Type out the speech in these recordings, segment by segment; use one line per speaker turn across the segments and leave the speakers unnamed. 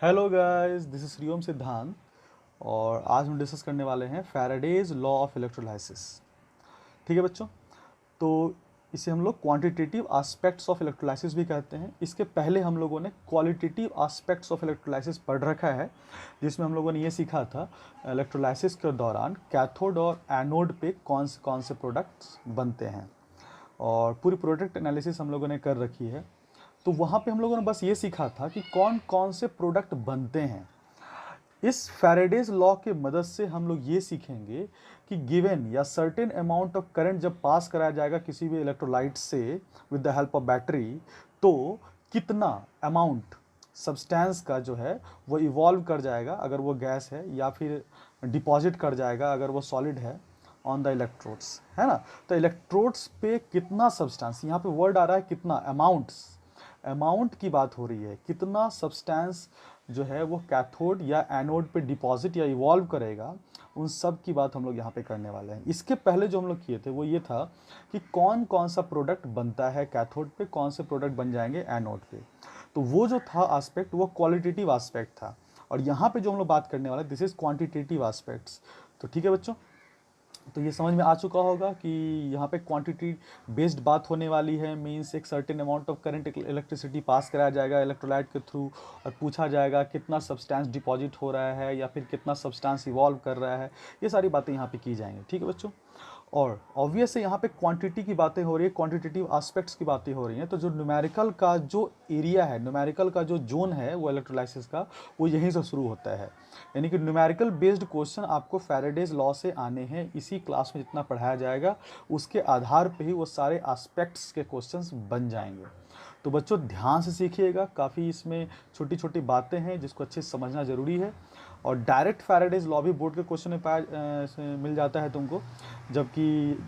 Hello guys, this is Shriom सिद्धांत। और आज हम डिस्कस करने वाले हैं फैराडेज लॉ ऑफ इलेक्ट्रोलाइसिस। ठीक है बच्चों, तो इसे हम लोग क्वांटिटेटिव एस्पेक्ट्स ऑफ इलेक्ट्रोलाइसिस भी कहते हैं। इसके पहले हम लोगों ने क्वालिटेटिव एस्पेक्ट्स ऑफ इलेक्ट्रोलाइसिस पढ़ रखा है, जिसमें हम लोगों ने ये सीखा था इलेक्ट्रोलाइसिस के दौरान कैथोड और एनोड पे कौन से प्रोडक्ट्स बनते हैं, और पूरी प्रोडक्ट एनालिसिस हम लोगों ने कर रखी है। तो वहाँ पे हम लोगों ने बस ये सीखा था कि कौन कौन से प्रोडक्ट बनते हैं। इस फैराडेज लॉ के मदद से हम लोग ये सीखेंगे कि गिवन या सर्टेन अमाउंट ऑफ करंट जब पास कराया जाएगा किसी भी इलेक्ट्रोलाइट से with the help of battery, तो कितना अमाउंट सब्सटेंस का जो है वो इवॉल्व कर जाएगा अगर वो गैस है, या फिर डिपॉजिट कर जाएगा अगर वो सॉलिड है ऑन द इलेक्ट्रोड्स, है ना। तो इलेक्ट्रोड्स पे कितना सब्सटेंस, यहाँ पे वर्ड आ रहा है कितना, अमाउंट्स, अमाउंट की बात हो रही है, कितना सब्सटेंस जो है वो कैथोड या एनोड पे डिपॉजिट या इवॉल्व करेगा, उन सब की बात हम लोग यहाँ पे करने वाले हैं। इसके पहले जो हम लोग किए थे वो ये था कि कौन कौन सा प्रोडक्ट बनता है कैथोड पे, कौन से प्रोडक्ट बन जाएंगे एनोड पे। तो वो जो था एस्पेक्ट वो क्वालिटेटिव एस्पेक्ट था, और यहाँ पे जो हम लोग बात करने वाले दिस इज क्वांटिटेटिव एस्पेक्ट्स। तो ठीक है बच्चों, तो ये समझ में आ चुका होगा कि यहाँ पे क्वांटिटी बेस्ड बात होने वाली है। मींस एक certain amount of current electricity pass कराया जाएगा इलेक्ट्रोलाइट के थ्रू, और पूछा जाएगा कितना सब्सटेंस डिपॉजिट हो रहा है या फिर कितना सब्सटेंस इवॉल्व कर रहा है। ये सारी बातें यहाँ पे की जाएंगी। ठीक है बच्चों, और ऑब्वियस है यहाँ पे क्वांटिटी की बातें हो रही है, क्वांटिटेटिव एस्पेक्ट्स की बातें हो रही हैं। तो जो न्यूमेरिकल का जो एरिया है, न्यूमेरिकल का जो जोन है वो इलेक्ट्रोलाइसिस का, वो यहीं से शुरू होता है। यानी कि न्यूमेरिकल बेस्ड क्वेश्चन आपको फैराडेज लॉ से आने हैं। इसी क्लास में जितना पढ़ाया जाएगा उसके आधार पे ही वो सारे एस्पेक्ट्स के क्वेश्चंस बन जाएंगे। तो बच्चों ध्यान से सीखिएगा, काफ़ी इसमें छोटी छोटी बातें हैं जिसको अच्छे से समझना ज़रूरी है। और डायरेक्ट फैराडेज लॉ भी बोर्ड के क्वेश्चन में मिल जाता है तुमको, जबकि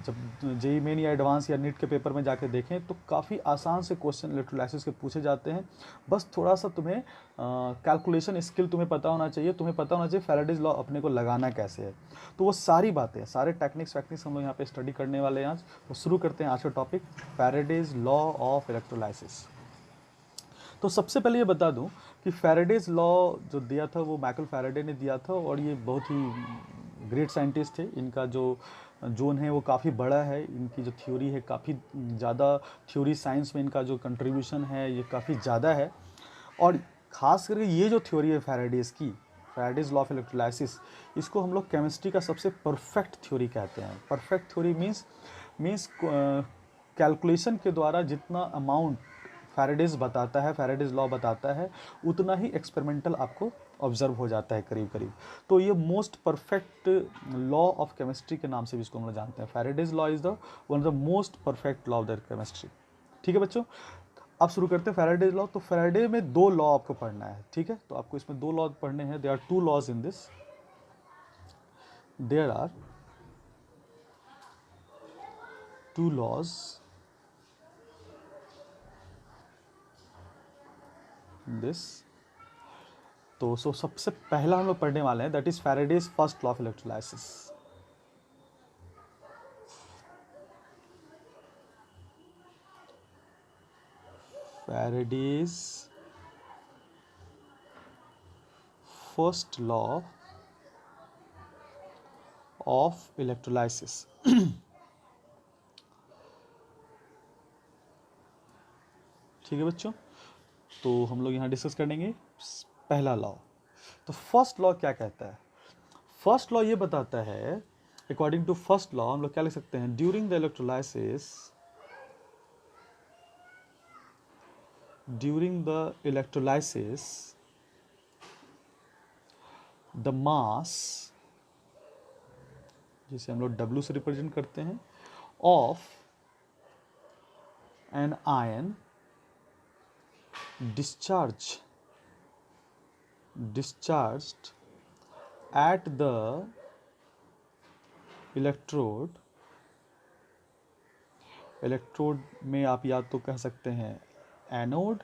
जब जेई मेन या एडवांस या नीट के पेपर में जाके देखें तो काफ़ी आसान से क्वेश्चन इलेक्ट्रोलाइसिस के पूछे जाते हैं। बस थोड़ा सा तुम्हें कैलकुलेशन स्किल तुम्हें पता होना चाहिए, तुम्हें पता होना चाहिए फैराडेज लॉ अपने को लगाना कैसे है। तो वो सारी बातें, सारे टेक्निक्स वैक्निक्स हम लोग यहाँ पे स्टडी करने वाले हैं आज। तो शुरू करते हैं आज का topic, Faraday's law of electrolysis. तो सबसे पहले ये बता दूं कि फैराडेज लॉ जो दिया था वो माइकल फैराडे ने दिया था, और ये बहुत ही ग्रेट साइंटिस्ट थे। इनका जो जोन है वो काफ़ी बड़ा है, इनकी जो थ्योरी है काफ़ी ज़्यादा, थ्योरी साइंस में इनका जो कंट्रीब्यूशन है ये काफ़ी ज़्यादा है। और ख़ास करके ये जो थ्योरी है फैराडेज की, फैराडेज लॉ ऑफ इलेक्ट्रोलाइसिस, इसको हम लोग केमिस्ट्री का सबसे परफेक्ट थ्योरी कहते हैं। परफेक्ट थ्योरी मीन्स कैलकुलेशन के द्वारा जितना अमाउंट फैराडेज बताता है, फैराडेज लॉ बताता है, उतना ही एक्सपेरिमेंटल आपको ऑब्जर्व हो जाता है करीब करीब। तो ये most perfect law of chemistry के नाम से भी इसको हम लोग जानते हैं। Faraday's law is the one of the most perfect law of the chemistry. ठीक है बच्चों, अब शुरू करते हैं फैराडेज लॉ। तो फैराडे में दो लॉ आपको पढ़ना है, ठीक है। तो आपको इसमें दो लॉ पढ़ने हैं। There are two laws in this, there are two laws in this. तो सबसे पहला हम लोग पढ़ने वाले हैं, that is Faraday's first law of electrolysis. Faraday's first law of electrolysis. ठीक है बच्चों, तो हम लोग यहाँ डिस्कस करेंगे पहला लॉ। तो फर्स्ट लॉ क्या कहता है? फर्स्ट लॉ ये बताता है, अकॉर्डिंग टू फर्स्ट लॉ हम लोग क्या लिख सकते हैं, during the electrolysis, during the electrolysis the mass, जिसे हम लोग W से रिप्रेजेंट करते हैं, of an ion discharged at the electrode, electrode में आप या तो कह सकते हैं एनोड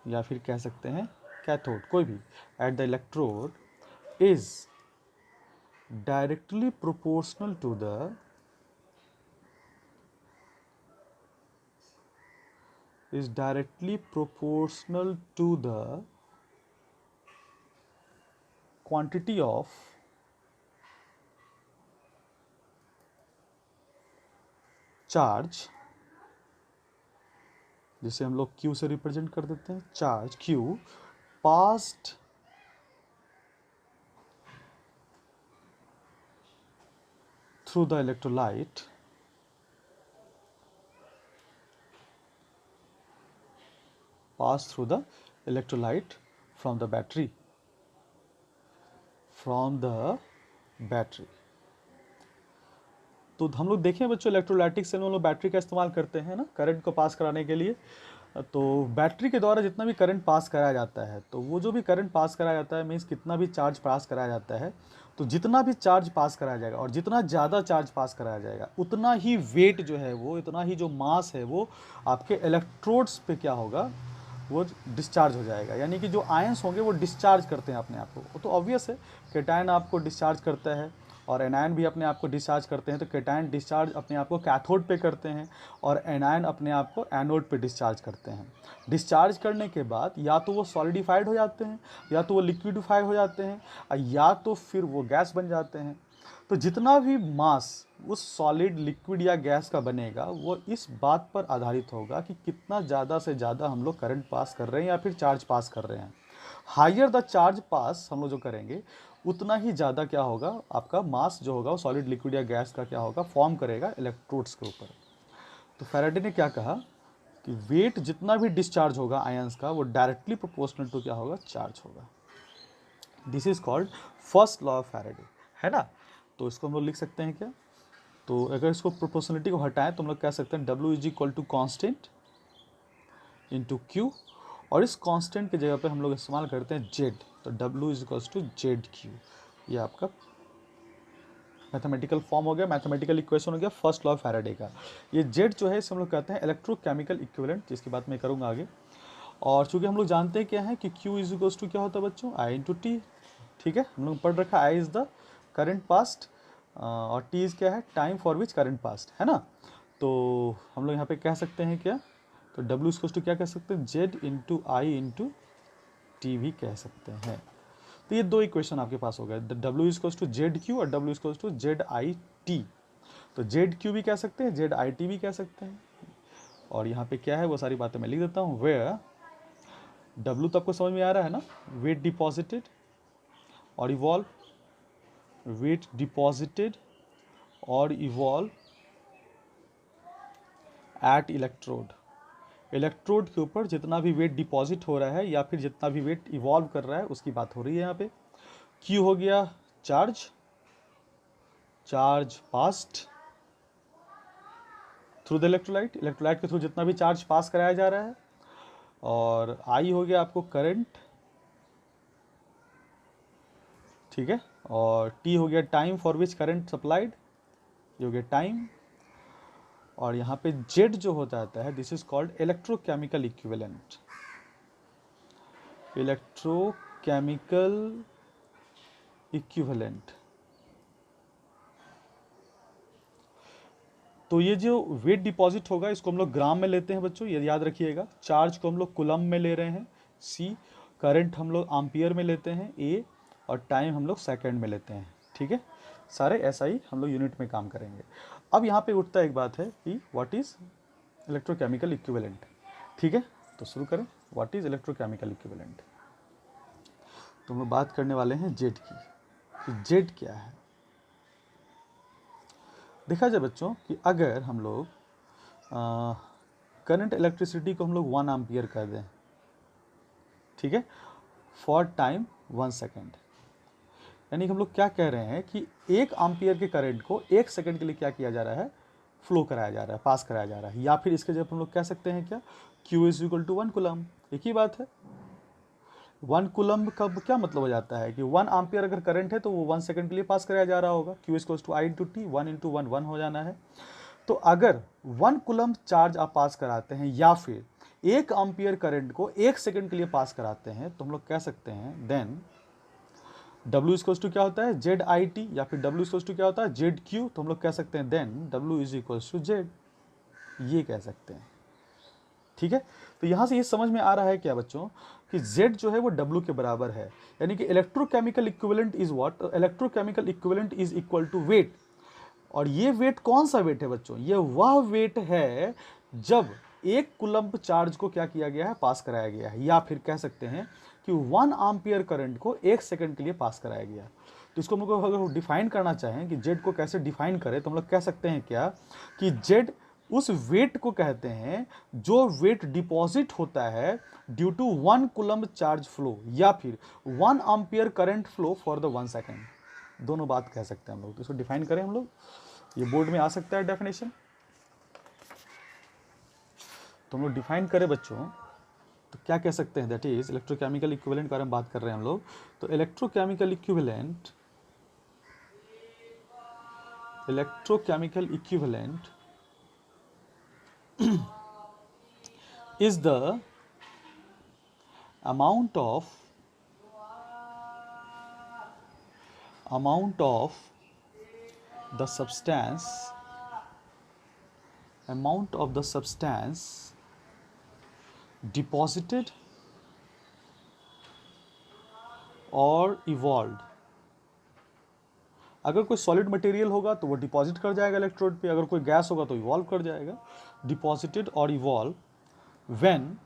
या फिर कह सकते हैं कैथोड, कोई भी, at the electrode is directly proportional to the is directly proportional to the quantity of charge, जिसे हम लोग Q से रिप्रेजेंट कर देते हैं, charge Q passed through the electrolyte from the battery तो हम लोग देखें बच्चों, इलेक्ट्रोलाइटिक सेल में हम लोग बैटरी का इस्तेमाल करते हैं ना करंट को पास कराने के लिए। तो बैटरी के द्वारा जितना भी करंट पास कराया जाता है, तो वो जो भी करंट पास कराया जाता है मीन्स कितना भी चार्ज पास कराया जाता है, तो जितना भी चार्ज पास कराया जाएगा और जितना ज़्यादा चार्ज पास कराया जाएगा उतना ही वेट जो है वो, इतना ही जो मास है वो आपके इलेक्ट्रोड्स पे क्या होगा, वो डिस्चार्ज हो जाएगा। यानी कि जो आयंस होंगे वो डिस्चार्ज करते हैं अपने आप को। वो तो ऑब्वियस है, केटायन आपको डिस्चार्ज करता है और एनायन भी अपने आप को डिस्चार्ज करते हैं। तो केटायन डिस्चार्ज अपने आप को कैथोड पे करते हैं और एनायन अपने आप को एनोड पे डिस्चार्ज करते हैं। डिस्चार्ज करने के बाद या तो वो सॉलिडिफाइड हो जाते हैं, या तो वो लिक्विडिफाई हो जाते हैं, या तो फिर वो गैस बन जाते हैं। तो जितना भी मास उस सॉलिड, लिक्विड या गैस का बनेगा वो इस बात पर आधारित होगा कि कितना ज़्यादा से ज़्यादा हम लोग करंट पास कर रहे हैं या फिर चार्ज पास कर रहे हैं। हायर द चार्ज पास हम लोग जो करेंगे उतना ही ज़्यादा क्या होगा, आपका मास जो होगा वो सॉलिड, लिक्विड या गैस का क्या होगा, फॉर्म करेगा इलेक्ट्रोड्स के ऊपर। तो फैराडे ने क्या कहा कि वेट जितना भी डिस्चार्ज होगा आयंस का वो डायरेक्टली प्रोपोर्शनल टू क्या होगा, चार्ज होगा। This is called first law of Faraday, है ना। तो इसको हम लोग लिख सकते हैं क्या, तो अगर इसको प्रोपोर्शनलिटी को हटाएं तो हम लोग कह सकते हैं W is equal to constant into Q, और इस कांस्टेंट की जगह पे हम लोग इस्तेमाल करते हैं Z। तो W is equal to ZQ, ये आपका मैथमेटिकल फॉर्म हो गया, मैथमेटिकल इक्वेशन हो गया फर्स्ट लॉ ऑफ फैराडे का। ये Z जो है इसे हम लोग कहते हैं इलेक्ट्रोकेमिकल इक्विवेलेंट, जिसकी बात मैं करूँगा आगे। और चूंकि हम लोग जानते हैं क्या है कि Q इज इक्वल टू क्या होता है बच्चों, I इंटू T। ठीक है, हम लोग पढ़ रखा है I is the current past और T इज़ क्या है, time for which current past, है ना। तो हम लोग यहाँ पे कह सकते हैं क्या, तो W इक्वल टू क्या कह सकते हैं, Z इंटू आई इंटू टी भी कह सकते हैं। तो ये दो इक्वेशन आपके पास हो गए, W इक्वल टू ZQ और W इक्वल टू ZIT। तो ZQ भी कह सकते हैं, ZIT भी कह सकते हैं। और यहाँ पे क्या है वो सारी बातें मैं लिख देता हूँ। वेयर W तो आपको समझ में आ रहा है ना, वेट डिपॉजिटेड और इवॉल्व, वेट डिपॉजिटेड और इवॉल्व एट इलेक्ट्रोड। इलेक्ट्रोड के ऊपर जितना भी वेट डिपॉजिट हो रहा है या फिर जितना भी वेट इवॉल्व कर रहा है उसकी बात हो रही है यहाँ पे। Q हो गया charge, charge passed through the electrolyte, electrolyte के थ्रू जितना भी चार्ज पास कराया जा रहा है। और I हो गया आपको करंट, ठीक है। और T हो गया time for which current supplied, ये हो गया टाइम। और यहाँ पे Z जो हो जाता है, this is called electrochemical equivalent, electrochemical equivalent. तो ये जो वेट डिपॉजिट होगा इसको हम लोग ग्राम में लेते हैं बच्चों, ये याद रखिएगा। चार्ज को हम लोग कूलम में ले रहे हैं C, करंट हम लोग एम्पियर में लेते हैं A, और टाइम हम लोग सेकंड में लेते हैं, ठीक है। सारे ऐसा ही हम लोग यूनिट में काम करेंगे। अब यहाँ पे उठता एक बात है कि व्हाट इज इलेक्ट्रोकेमिकल इक्विवेलेंट, ठीक है। तो शुरू करें, व्हाट इज इलेक्ट्रोकेमिकल इक्विवेलेंट। तो हम लोग बात करने वाले हैं Z की, कि Z क्या है। देखा जाए बच्चों कि अगर हम लोग करंट इलेक्ट्रिसिटी को हम लोग 1 एम्पियर कर दें, ठीक है, फॉर टाइम 1 सेकेंड, यानी कि हम लोग क्या कह रहे हैं कि 1 एम्पियर के करंट को 1 सेकेंड के लिए क्या किया जा रहा है, फ्लो कराया जा रहा है, पास कराया जा रहा है। या फिर इसके जब हम लोग कह सकते हैं क्या, Q is equal to 1 coulomb, एक ही बात है। 1 कूलम का क्या मतलब हो जाता है कि 1 एम्पियर अगर करंट है तो वो 1 सेकंड के लिए पास कराया जा रहा होगा। Q equal to I into T, 1 into 1 1 हो जाना है। तो अगर 1 कूलम चार्ज आप पास कराते हैं या फिर 1 एम्पियर करंट को 1 सेकंड के लिए पास कराते हैं, तो हम लोग कह सकते हैं देन W इक्वल टू क्या होता है, ZIT, या फिर W इक्वल टू क्या होता है, ZQ। तो हम लोग कह सकते हैं then W is equal to Z, ये कह सकते हैं, ठीक है। तो यहाँ से ये समझ में आ रहा है क्या बच्चों कि Z जो है वो W के बराबर है, यानी कि electrochemical equivalent is what, electrochemical equivalent is equal to weight. और ये वेट कौन सा वेट है बच्चों, ये वह वेट है जब एक कुलम्ब चार्ज को क्या किया गया है, पास कराया गया है, या फिर कह सकते हैं कि 1 एम्पियर करंट को 1 सेकंड के लिए पास कराया गया। तो इसको हम लोग अगर डिफाइन करना चाहें कि जेड को कैसे डिफाइन करें, तो हम लोग कह सकते हैं क्या कि जेड उस वेट को कहते हैं जो वेट डिपॉजिट होता है due to 1 coulomb charge flow, या फिर 1 ampere current flow for the 1 second. दोनों बात कह सकते हैं हम लोग। तो इसको डिफाइन करें हम लोग, ये बोर्ड में आ सकता है डेफिनेशन। तो हम लोग डिफाइन करें बच्चों, तो क्या कह सकते हैं, दैट इज इलेक्ट्रोकेमिकल इक्विवेलेंट के बारे में बात कर रहे हैं हम लोग। तो electrochemical equivalent is the amount of the substance deposited or evolved। अगर कोई सॉलिड मटेरियल होगा तो वो डिपॉजिट कर जाएगा इलेक्ट्रोड पे, अगर कोई गैस होगा तो इवॉल्व कर जाएगा। डिपॉजिटेड और evolve when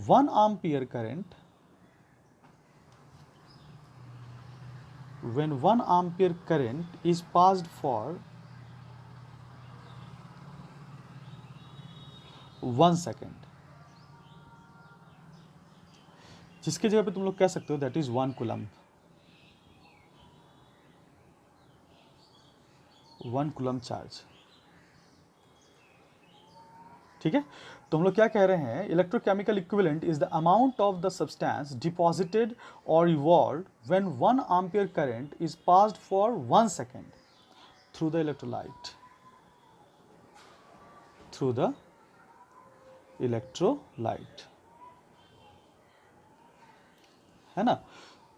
1 ampere current, when 1 ampere current is passed for 1 second, जिसके जगह पे तुम लोग कह सकते हो that is 1 coulomb, 1 coulomb charge. ठीक है, तो हम लोग क्या कह रहे हैं, electrochemical equivalent is the amount of the substance deposited और evolved when 1 ampere current is passed for 1 second through the electrolyte, है ना।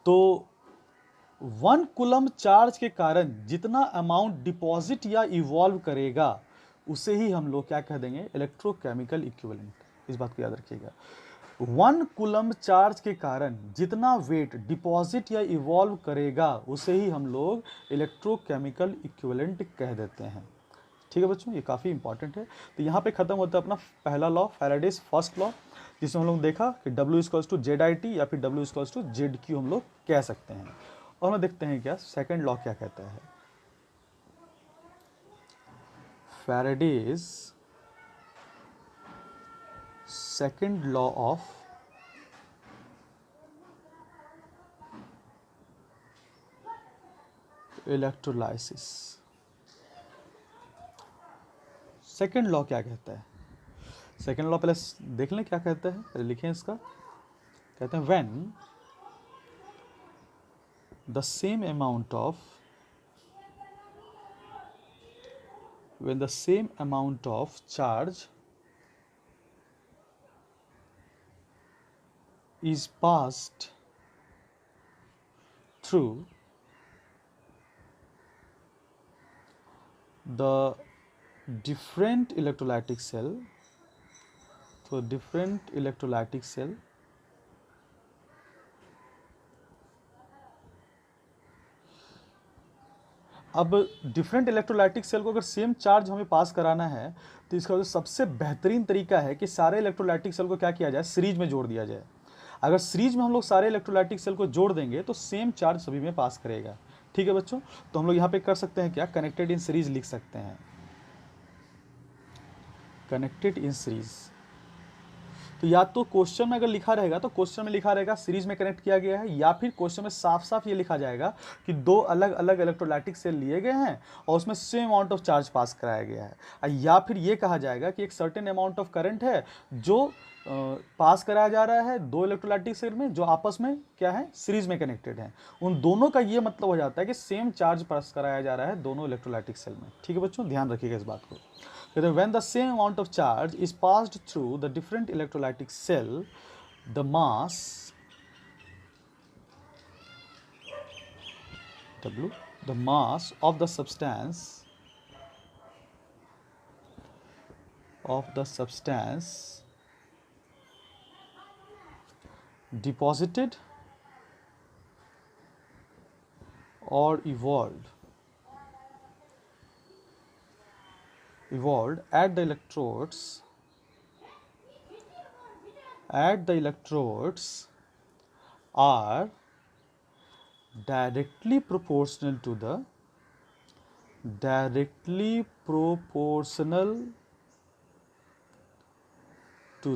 तो 1 कूलम्ब चार्ज के कारण जितना अमाउंट डिपॉजिट या इवॉल्व करेगा उसे ही हम लोग क्या कह देंगे, इलेक्ट्रोकेमिकल इक्विवेलेंट। इस बात को याद रखिएगा, 1 कूलम्ब चार्ज के कारण जितना वेट डिपॉजिट या इवॉल्व करेगा उसे ही हम लोग इलेक्ट्रोकेमिकल इक्विवेलेंट कह देते हैं। ठीक है बच्चों, ये काफ़ी इंपॉर्टेंट है। तो यहाँ पे खत्म होता है अपना पहला लॉ, फैराडेज फर्स्ट लॉ, जिसमें हम लोग देखा कि W equals to Z I T या फिर W equals to Z Q हम लोग कह सकते हैं। और हम देखते हैं क्या सेकेंड लॉ क्या कहता है। Faraday's second law of electrolysis. Second law क्या कहता है, सेकेंड लॉ पहले देख लें क्या कहता है, पहले लिखें इसका। कहते हैं when the same amount of charge is passed through the different electrolytic cell, अब डिफरेंट इलेक्ट्रोलाइटिक सेल को अगर सेम चार्ज हमें पास कराना है तो इसका जो सबसे बेहतरीन तरीका है कि सारे इलेक्ट्रोलाइटिक सेल को क्या किया जाए, सीरीज में जोड़ दिया जाए। अगर सीरीज में हम लोग सारे इलेक्ट्रोलाइटिक सेल को जोड़ देंगे तो सेम चार्ज सभी में पास करेगा। ठीक है बच्चों, तो हम लोग यहाँ पे कर सकते हैं क्या, कनेक्टेड इन सीरीज लिख सकते हैं, कनेक्टेड इन सीरीज। तो या तो क्वेश्चन में अगर लिखा रहेगा तो क्वेश्चन में लिखा रहेगा सीरीज में कनेक्ट किया गया है, या फिर क्वेश्चन में साफ साफ ये लिखा जाएगा कि 2 अलग अलग इलेक्ट्रोलाइटिक सेल लिए गए हैं और उसमें सेम अमाउंट ऑफ चार्ज पास कराया गया है। या फिर ये कहा जाएगा कि एक सर्टेन अमाउंट ऑफ करंट है जो पास कराया जा रहा है 2 इलेक्ट्रोलाइटिक सेल में जो आपस में क्या है, सीरीज में कनेक्टेड हैं। उन दोनों का ये मतलब हो जाता है कि सेम चार्ज पास कराया जा रहा है दोनों इलेक्ट्रोलाइटिक सेल में। ठीक है बच्चों, ध्यान रखिएगा इस बात को। When the same amount of charge is passed through the different electrolytic cell, the mass W, the mass of the substance deposited or evolved at the electrodes are directly proportional to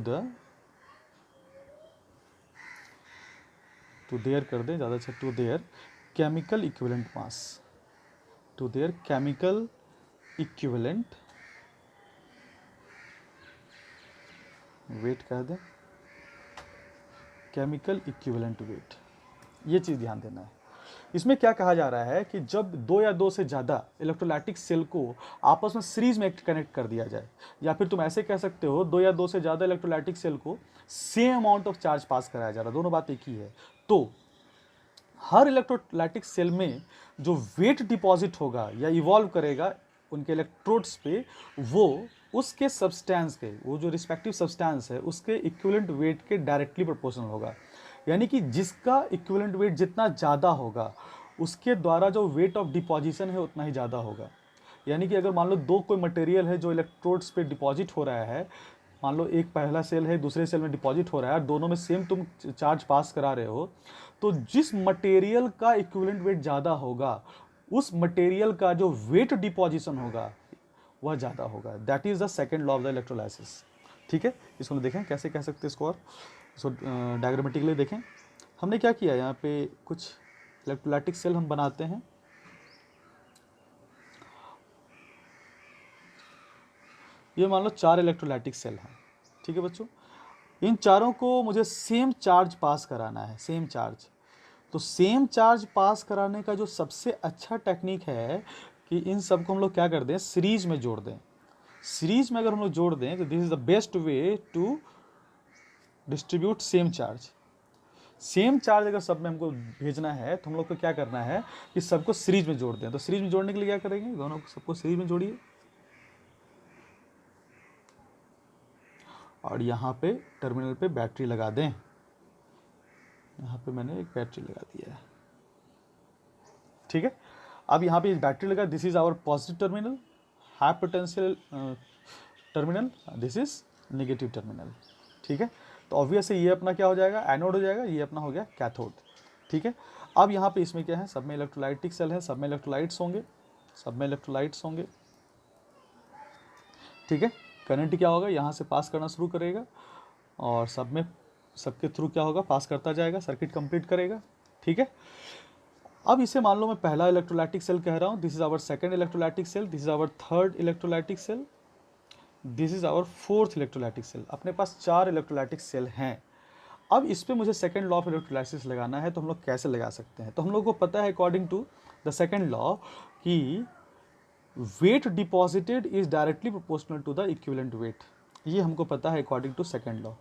the to their कर दें ज़्यादा अच्छा, to their chemical equivalent mass, to their chemical equivalent weight कह दें, chemical equivalent weight, ये चीज़ ध्यान देना है। इसमें क्या कहा जा रहा है कि जब दो या दो से ज़्यादा इलेक्ट्रोलाइटिक सेल को आपस में सीरीज में कनेक्ट कर दिया जाए, या फिर तुम ऐसे कह सकते हो दो या दो से ज़्यादा इलेक्ट्रोलाइटिक सेल को सेम अमाउंट ऑफ चार्ज पास कराया जा रहा है, दोनों बात एक ही है, तो हर इलेक्ट्रोलाइटिक सेल में जो वेट डिपॉजिट होगा या इवॉल्व करेगा उनके इलेक्ट्रोड्स पे, वो उसके सब्सटेंस के, वो जो रिस्पेक्टिव सब्सटेंस है उसके इक्विवेलेंट वेट के डायरेक्टली प्रोपोर्शनल होगा। यानी कि जिसका इक्विवेलेंट वेट जितना ज़्यादा होगा उसके द्वारा जो वेट ऑफ डिपॉजिशन है उतना ही ज़्यादा होगा। यानी कि अगर मान लो दो कोई मटेरियल है जो इलेक्ट्रोड्स पे डिपॉजिट हो रहा है, मान लो एक पहला सेल है दूसरे सेल में डिपॉजिट हो रहा है, दोनों में सेम तुम चार्ज पास करा रहे हो, तो जिस मटेरियल का इक्विवेलेंट वेट ज़्यादा होगा उस मटेरियल का जो वेट डिपॉजिशन होगा वह ज़्यादा होगा। That is the second law of the electrolysis. ठीक है, इसको देखें कैसे कह सकते हैं इसको, और इसको डायग्रामेटिकली देखें। हमने क्या किया, यहाँ पे कुछ इलेक्ट्रोलाइटिक सेल हम बनाते हैं, ये मान लो 4 इलेक्ट्रोलाइटिक सेल हैं। ठीक है बच्चों, इन चारों को मुझे सेम चार्ज पास कराना है, सेम चार्ज। तो सेम चार्ज पास कराने का जो सबसे अच्छा टेक्निक है कि इन सबको हम लोग क्या कर दें, सीरीज में जोड़ दें। सीरीज में अगर हम लोग जोड़ दें तो this is the best way to distribute same charge. Same charge अगर सब में हमको भेजना है तो हम लोग को क्या करना है कि सबको सीरीज में जोड़ दें। तो सीरीज में जोड़ने के लिए क्या करेंगे, दोनों को सबको सीरीज में जोड़िए, और यहाँ पे टर्मिनल पे बैटरी लगा दें। यहाँ पे मैंने एक बैटरी लगा दिया है। ठीक है, अब यहाँ पे बैटरी लगा, this is our positive terminal, high potential terminal, this is negative terminal. ठीक है, तो ऑब्वियसली ये अपना क्या हो जाएगा, एनोड हो जाएगा, ये अपना हो गया कैथोड। ठीक है, अब यहाँ पे इसमें क्या है, सब में इलेक्ट्रोलाइटिक सेल है, सब में इलेक्ट्रोलाइट्स होंगे, सब में इलेक्ट्रोलाइट्स होंगे। ठीक है, करंट क्या होगा, यहाँ से पास करना शुरू करेगा और सब में सबके थ्रू क्या होगा, पास करता जाएगा, सर्किट कंप्लीट करेगा। ठीक है, अब इसे मान लो मैं पहला इलेक्ट्रोलाइटिक सेल कह रहा हूँ, this is our second electrolytic cell, this is our third electrolytic cell, this is our fourth electrolytic cell. अपने पास 4 इलेक्ट्रोलाइटिक सेल हैं। अब इस पे मुझे सेकंड लॉ ऑफ इलेक्ट्रोलाइसिस लगाना है, तो हम लोग कैसे लगा सकते हैं, तो हम लोग को पता है according to the second law कि weight deposited is directly proportional to the equivalent weight, ये हमको पता है अकॉर्डिंग टू सेकंड लॉ।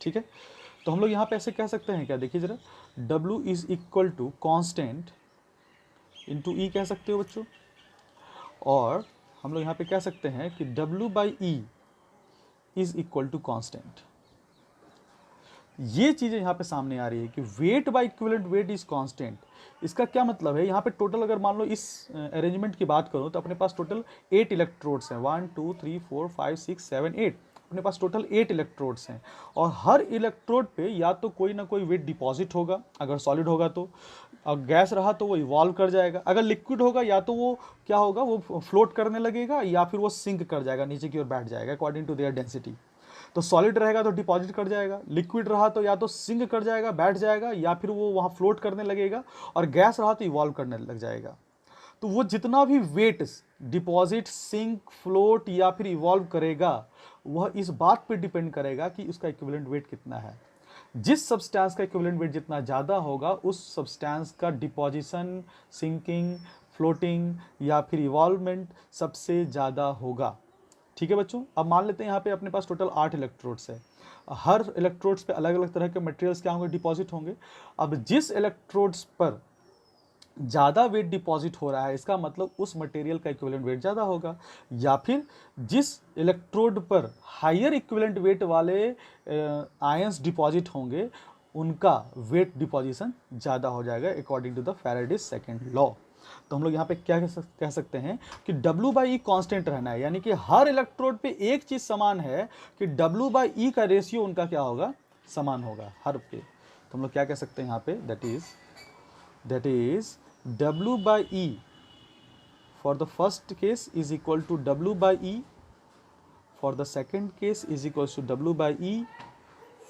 ठीक है, तो हम लोग यहाँ पे ऐसे कह सकते हैं क्या, देखिए जरा, W is equal to constant into E कह सकते हो बच्चों, और हम लोग यहाँ पे कह सकते हैं कि W by E is equal to constant. ये चीज़ें यहाँ पे सामने आ रही है कि weight by equivalent weight is constant. इसका क्या मतलब है, यहाँ पे टोटल अगर मान लो इस अरेंजमेंट की बात करूँ तो अपने पास टोटल 8 इलेक्ट्रोड्स हैं, 1 2 3 4 5 6 7 8, अपने पास टोटल 8 इलेक्ट्रोड्स हैं, और हर इलेक्ट्रोड पे या तो कोई ना कोई वेट डिपॉजिट होगा, अगर सॉलिड होगा तो, और गैस रहा तो वो इवॉल्व कर जाएगा, अगर लिक्विड होगा या तो वो क्या होगा, वो फ्लोट करने लगेगा या फिर वो सिंक कर जाएगा, नीचे की ओर बैठ जाएगा अकॉर्डिंग टू देयर डेंसिटी। तो सॉलिड रहेगा तो डिपॉजिट कर जाएगा, लिक्विड रहा तो या तो सिंक कर जाएगा, बैठ जाएगा, या फिर वो वहाँ फ्लोट करने लगेगा, और गैस रहा तो इवॉल्व करने लग जाएगा। तो वो जितना भी वेट डिपॉजिट, सिंक, फ्लोट या फिर इवॉल्व करेगा वह इस बात पे डिपेंड करेगा कि उसका इक्विवेलेंट वेट कितना है। जिस सब्सटेंस का इक्विवेलेंट वेट जितना ज़्यादा होगा उस सब्सटेंस का डिपॉजिशन, सिंकिंग, फ्लोटिंग या फिर इवॉल्वमेंट सबसे ज़्यादा होगा। ठीक है बच्चों, अब मान लेते हैं यहाँ पे अपने पास टोटल 8 इलेक्ट्रोड्स है, हर इलेक्ट्रोड्स पे अलग अलग तरह के मटेरियल्स क्या होंगे, डिपॉजिट होंगे। अब जिस इलेक्ट्रोड्स पर ज़्यादा वेट डिपॉजिट हो रहा है इसका मतलब उस मटेरियल का इक्विवेलेंट वेट ज़्यादा होगा, या फिर जिस इलेक्ट्रोड पर हायर इक्विवेलेंट वेट वाले आयंस डिपॉजिट होंगे उनका वेट डिपोजिशन ज़्यादा हो जाएगा according to the Faraday's second law. तो हम लोग यहाँ पे क्या कह सकते हैं कि W/E कांस्टेंट रहना है, यानी कि हर इलेक्ट्रोड पे एक चीज़ समान है कि W/E का रेशियो उनका क्या होगा, समान होगा हर पे। तो हम लोग क्या कह सकते हैं यहाँ पे, that is W/E for the first case is equal to W/E, for the second case is equals to W/E,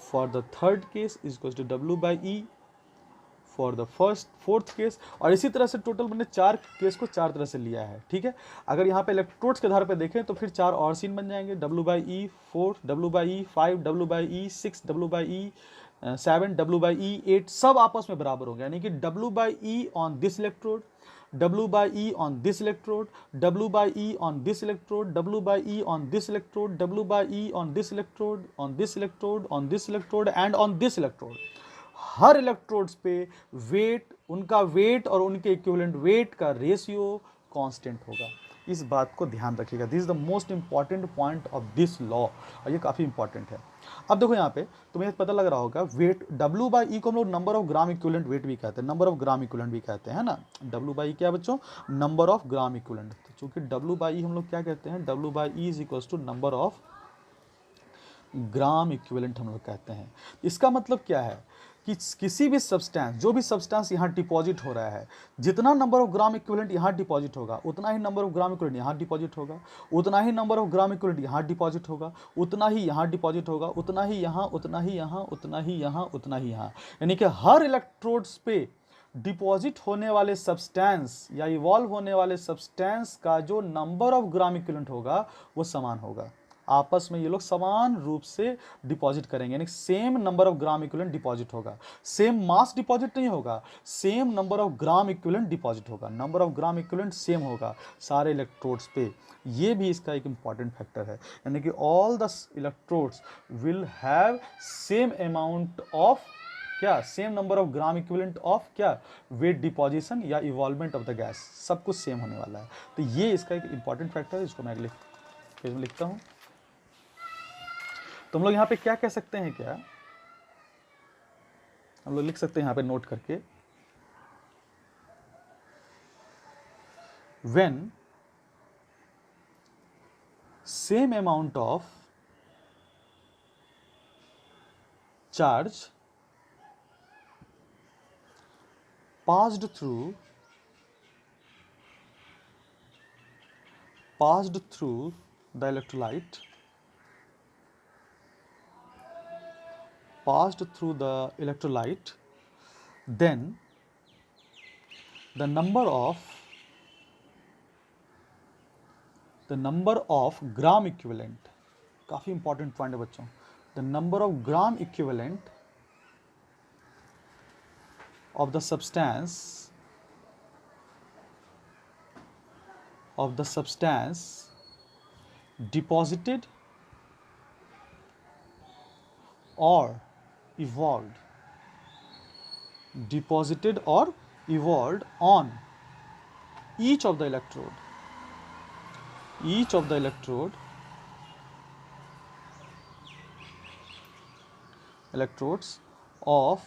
for the third case is equals to W/E, for the fourth case, और इसी तरह से total मैंने 4 case को 4 तरह से लिया है। ठीक है, अगर यहाँ पे इलेक्ट्रोड्स के आधार पे देखें तो फिर 4 और सीन बन जाएंगे, W/E 4, W/E 5, W/E 6, W/E 7, W/E 8, सब आपस में बराबर होंगे, यानी कि W/E on this electrode, W/E on this electrode, W/E on this electrode, W/E on this electrode, W/E on this electrode, on this electrode, on this electrode and on this electrode। Her electrodes पे wait, उनका wait और उनके equivalent weight का ratio constant होगा। इस बात को ध्यान रखिएगा, this is the most important point of this law, और ये काफ़ी इंपॉर्टेंट है। अब देखो यहाँ पे तुम्हें पता लग रहा होगा, वेट W/E को हम लोग number of gram equivalent weight भी कहते हैं, नंबर ऑफ ग्राम इक्विवेलेंट भी कहते हैं, है ना। W/E क्या बच्चों, नंबर ऑफ ग्राम इक्विवेलेंट। तो चूंकि W/E हम लोग क्या कहते हैं, W/E is equals to number of gram equivalent हम लोग कहते हैं। इसका मतलब क्या है कि किसी भी सब्सटेंस, जो भी सब्सटेंस यहाँ डिपॉजिट हो रहा है, जितना नंबर ऑफ ग्राम इक्विवेलेंट यहाँ डिपॉजिट होगा, उतना ही नंबर ऑफ ग्राम इक्विवेलेंट यहाँ डिपॉजिट होगा, उतना ही नंबर ऑफ ग्राम इक्विवेलेंट यहाँ डिपॉजिट होगा, उतना ही यहाँ डिपॉजिट होगा, उतना ही यहाँ, उतना ही यहाँ, उतना ही यहाँ, उतना ही यहाँ, यानी कि हर इलेक्ट्रोड्स पे डिपॉजिट होने वाले सब्सटेंस या इवॉल्व होने वाले सब्सटेंस का जो नंबर ऑफ ग्राम इक्विवेलेंट होगा वो समान होगा। आपस में ये लोग समान रूप से डिपॉजिट करेंगे, यानी same number of gram equivalent deposit होगा, सेम मास डिपॉजिट नहीं होगा, same number of gram equivalent deposit होगा, number of gram equivalent same होगा सारे इलेक्ट्रोड्स पे। ये भी इसका एक इंपॉर्टेंट फैक्टर है, यानी कि all the electrodes will have same amount of क्या, same number of gram equivalent of क्या, वेट डिपॉजिशन या इवॉल्वमेंट ऑफ द गैस, सब कुछ सेम होने वाला है। तो ये इसका एक इंपॉर्टेंट फैक्टर है, इसको मैं अगले पेज में लिखता हूँ। तो हम लोग यहाँ पे क्या कह सकते हैं, क्या हम लोग लिख सकते हैं यहाँ पे नोट करके, when same amount of charge passed through the electrolyte, then the number of gram equivalent, काफी इंपॉर्टेंट पॉइंट है बच्चों, the number of gram equivalent of the substance deposited or evolved on each of the electrodes of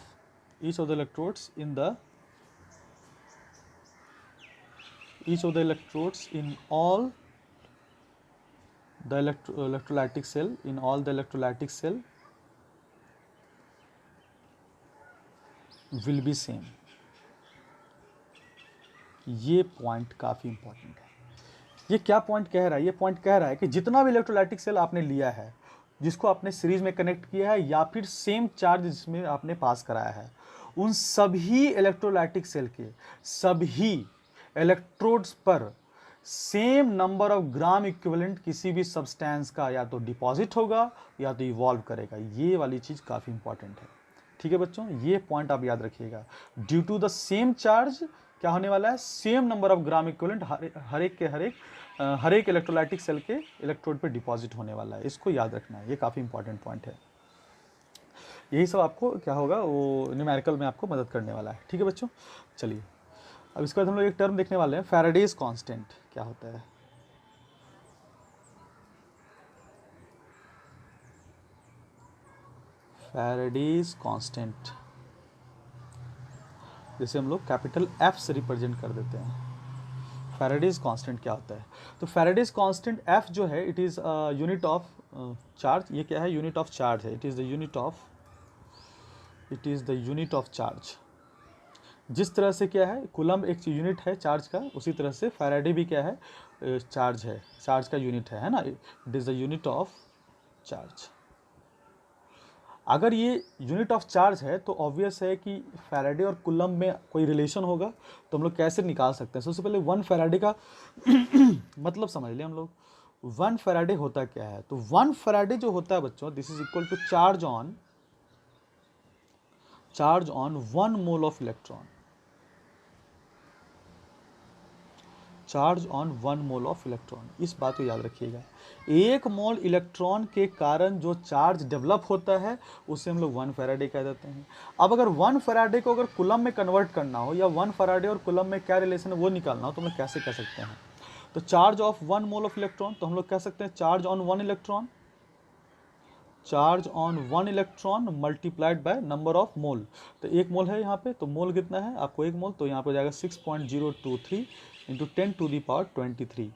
each of the electrodes in all the electrolytic cell will be same। ये point काफी important है। ये क्या point कह रहा है, ये point कह रहा है कि जितना भी इलेक्ट्रोलाइटिक सेल आपने लिया है, जिसको आपने सीरीज में कनेक्ट किया है या फिर सेम चार्ज जिसमें आपने पास कराया है, उन सभी इलेक्ट्रोलाइटिक सेल के सभी इलेक्ट्रोड्स पर same number of gram equivalent किसी भी सब्सटेंस का या तो डिपॉजिट होगा या तो इवॉल्व करेगा। ये वाली चीज काफी इंपॉर्टेंट है। ठीक है बच्चों, ये पॉइंट आप याद रखिएगा। Due to the same charge क्या होने वाला है, same number of gram equivalent हर एक इलेक्ट्रोलाइटिक सेल के इलेक्ट्रोड पे डिपॉजिट होने वाला है। इसको याद रखना है, ये काफ़ी इंपॉर्टेंट पॉइंट है। यही सब आपको क्या होगा, वो न्यूमेरिकल में आपको मदद करने वाला है। ठीक है बच्चों, चलिए अब इसके बाद हम लोग एक टर्म देखने वाले हैं, फैराडेज कांस्टेंट क्या होता है। फैराडेज कांस्टेंट जिसे हम लोग कैपिटल F से रिप्रेजेंट कर देते हैं। फैराडेज कांस्टेंट क्या होता है? तो फैराडेज कांस्टेंट F जो है it is unit of charge. ये क्या है? यूनिट ऑफ चार्ज है। It is the unit of charge. जिस तरह से क्या है, कूलम एक यूनिट है चार्ज का, उसी तरह से फैराडे भी क्या है? चार्ज है, चार्ज का यूनिट है ना। It is the unit of charge. अगर ये यूनिट ऑफ चार्ज है तो ऑब्वियस है कि फैराडे और कूलम में कोई रिलेशन होगा, तो हम लोग कैसे निकाल सकते हैं? सबसे पहले 1 फैराडे का मतलब समझ लें हम लोग। 1 फैराडे होता क्या है? तो 1 फैराडे जो होता है बच्चों, this is equal to charge on 1 mole of electron. Charge on 1 mole of electron, इस बात को याद रखिएगा। 1 मोल इलेक्ट्रॉन के कारण जो चार्ज डेवलप होता है उसे हम लोग 1 फैराडे कह देते हैं। अब अगर 1 फैराडे को अगर कूलम में कन्वर्ट करना हो, या 1 फैराडे और कूलम में क्या रिलेशन है वो निकालना हो, तो हम लोग कैसे कह सकते हैं? तो charge of 1 mole of electron, तो हम लोग कह सकते हैं charge on 1 electron, charge on 1 electron multiplied by number of मोल। तो 1 मोल है यहाँ पे, तो मोल कितना है आपको? 1 मोल, तो यहाँ पे हो जाएगा 6.023 इंटू 10⁻23,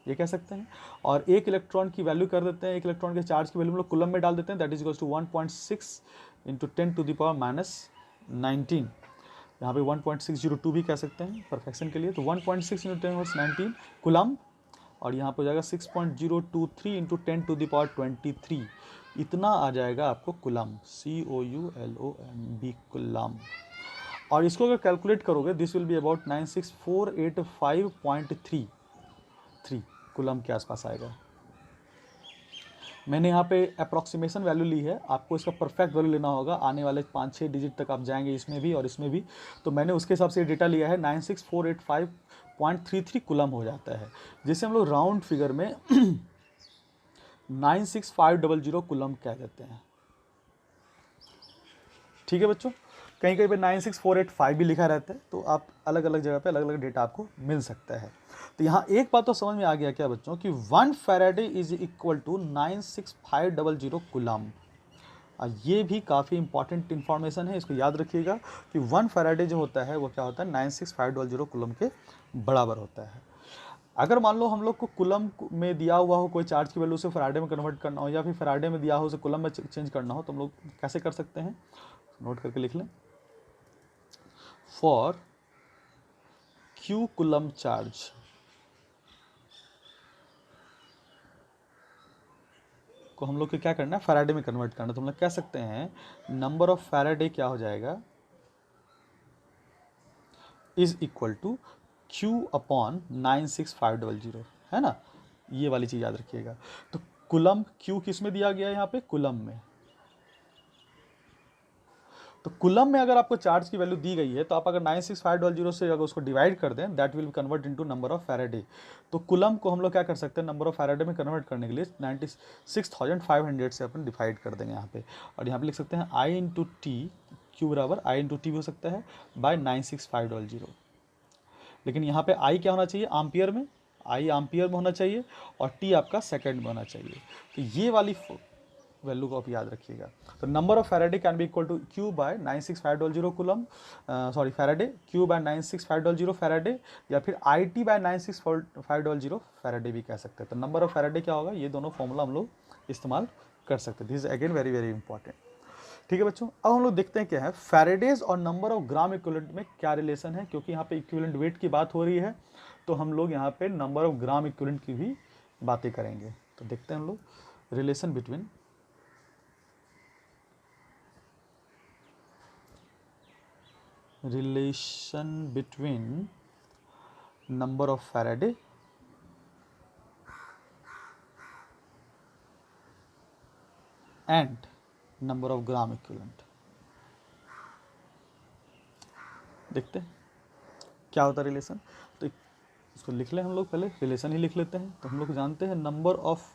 ये कह सकते हैं। और 1 इलेक्ट्रॉन की वैल्यू कर देते हैं, 1 इलेक्ट्रॉन के चार्ज की वैल्यू हम लोग कूलम में डाल देते हैं, that is equals to 1.6 into 10⁻−19। यहाँ पे 1.602 भी कह सकते हैं परफेक्शन के लिए। तो 1.6 इंटू 10⁻19 कूलम, और यहाँ पे हो जाएगा 6.023 इंटू 10⁻23, इतना आ जाएगा आपको कूलम, COULOMB कूलम। और इसको अगर कैलकुलेट करोगे, this will be about 96485.33 coulomb के आसपास आएगा। मैंने यहाँ पे अप्रॉक्सीमेशन वैल्यू ली है, आपको इसका परफेक्ट वैल्यू लेना होगा। आने वाले 5-6 डिजिट तक आप जाएंगे इसमें भी और इसमें भी, तो मैंने उसके हिसाब से डेटा लिया है। 96485.33 कूलम हो जाता है, जिसे हम लोग राउंड फिगर में 96500 कूलम कह देते हैं। ठीक है बच्चों, कहीं कहीं पे 96485 भी लिखा रहता है, तो आप अलग अलग जगह पे अलग अलग डेटा आपको मिल सकता है। तो यहाँ एक बात तो समझ में आ गया क्या बच्चों, कि 1 Faraday is equal to 96500 coulomb. ये भी काफ़ी इंपॉर्टेंट इन्फॉर्मेशन है, इसको याद रखिएगा कि 1 फैराडे जो होता है वो क्या होता है? 96500 कूलम के बराबर होता है। अगर मान लो हम लोग को कूलम में दिया हुआ हो कोई चार्ज की वैल्यू, उसे फैराडे में कन्वर्ट करना हो, या फिर फैराडे में दिया हो उसे कूलम में चेंज करना हो, तो हम लोग कैसे कर सकते हैं? नोट करके लिख लें। फॉर Q कूलम चार्ज, को हम लोग को क्या करना है? फैराडे में कन्वर्ट करना। तो हम लोग कह सकते हैं नंबर ऑफ फैराडे क्या हो जाएगा? Is equal to Q upon 96500, है ना। ये वाली चीज़ याद रखिएगा। तो कूलम Q किस में दिया गया है? यहाँ पे कूलम में। तो कूलम में अगर आपको चार्ज की वैल्यू दी गई है, तो आप अगर 96500 से अगर उसको डिवाइड कर दें, that will convert into number of Faraday. तो कूलम को हम लोग क्या कर सकते हैं? नंबर ऑफ फैराडे में कन्वर्ट करने के लिए 96,500 से अपन डिवाइड कर देंगे यहाँ पे। और यहाँ पे लिख सकते हैं I इंटू टी, क्यू बराबर I इंटू टी भी हो सकता है, बाय 96500। लेकिन यहाँ पे I क्या होना चाहिए? एम्पियर में, I एम्पियर में होना चाहिए, और T आपका सेकंड में होना चाहिए। तो ये वाली वैल्यू को आप याद रखिएगा। तो number of Faraday can be equal to Q by 96500 coulomb, sorry Faraday, Q by 96500 Faraday, या फिर IT बाय 96500 फैराडे भी कह सकते हैं। तो नंबर ऑफ फैराडे क्या होगा? ये दोनों फॉर्मूला हम लोग इस्तेमाल कर सकते हैं। This is again very very important. ठीक है बच्चों, अब हम लोग देखते हैं क्या है फैराडेज और नंबर ऑफ ग्राम इक्विवेलेंट में क्या रिलेशन है। क्योंकि यहाँ पे इक्विवेलेंट वेट की बात हो रही है, तो हम लोग यहाँ पे नंबर ऑफ ग्राम इक्विवेलेंट की भी बातें करेंगे। तो देखते हैं हम लोग relation between number of Faraday and number of gram equivalent। देखते हैं क्या होता है रिलेशन। तो इसको लिख लें हम लोग, पहले रिलेशन ही लिख लेते हैं। तो हम लोग जानते हैं नंबर ऑफ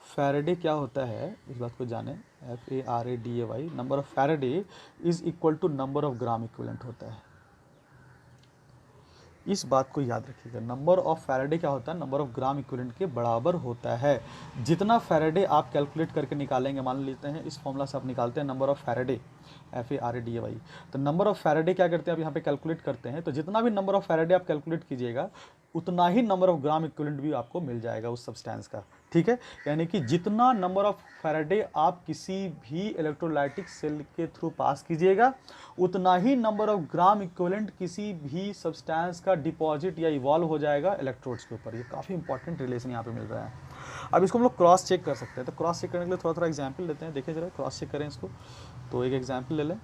फैराडे क्या होता है, इस बात को जाने, FARADAY, number of Faraday is equal to number of gram equivalent होता है। इस बात को याद रखिएगा, नंबर ऑफ फैराडे क्या होता है, नंबर ऑफ ग्राम इक्विवेलेंट के बराबर होता है। जितना फैराडे आप कैलकुलेट करके निकालेंगे, मान लेते हैं इस फॉर्मूला से आप निकालते हैं नंबर ऑफ फैराडे, FARADAY, तो नंबर ऑफ फैराडे क्या करते हैं आप यहाँ पे कैलकुलेट करते हैं, तो जितना भी नंबर ऑफ फैराडे आप कैलकुलेट कीजिएगा उतना ही नंबर ऑफ ग्राम इक्विवेलेंट भी आपको मिल जाएगा उस सब्सटेंस का। ठीक है, यानी कि जितना नंबर ऑफ फैराडे आप किसी भी इलेक्ट्रोलाइटिक सेल के थ्रू पास कीजिएगा उतना ही नंबर ऑफ ग्राम इक्विवेलेंट किसी भी सब्सटेंस का डिपॉजिट या इवॉल्व हो जाएगा इलेक्ट्रोड्स के ऊपर। ये काफ़ी इंपॉर्टेंट रिलेशन यहाँ पे मिल रहा है। अब इसको हम लोग क्रॉस चेक कर सकते हैं, तो क्रॉस चेक करने के लिए थोड़ा थोड़ा एग्जाम्पल लेते हैं, देखिए जरा क्रॉस चेक करें इसको। तो एक एग्जाम्पल ले लें,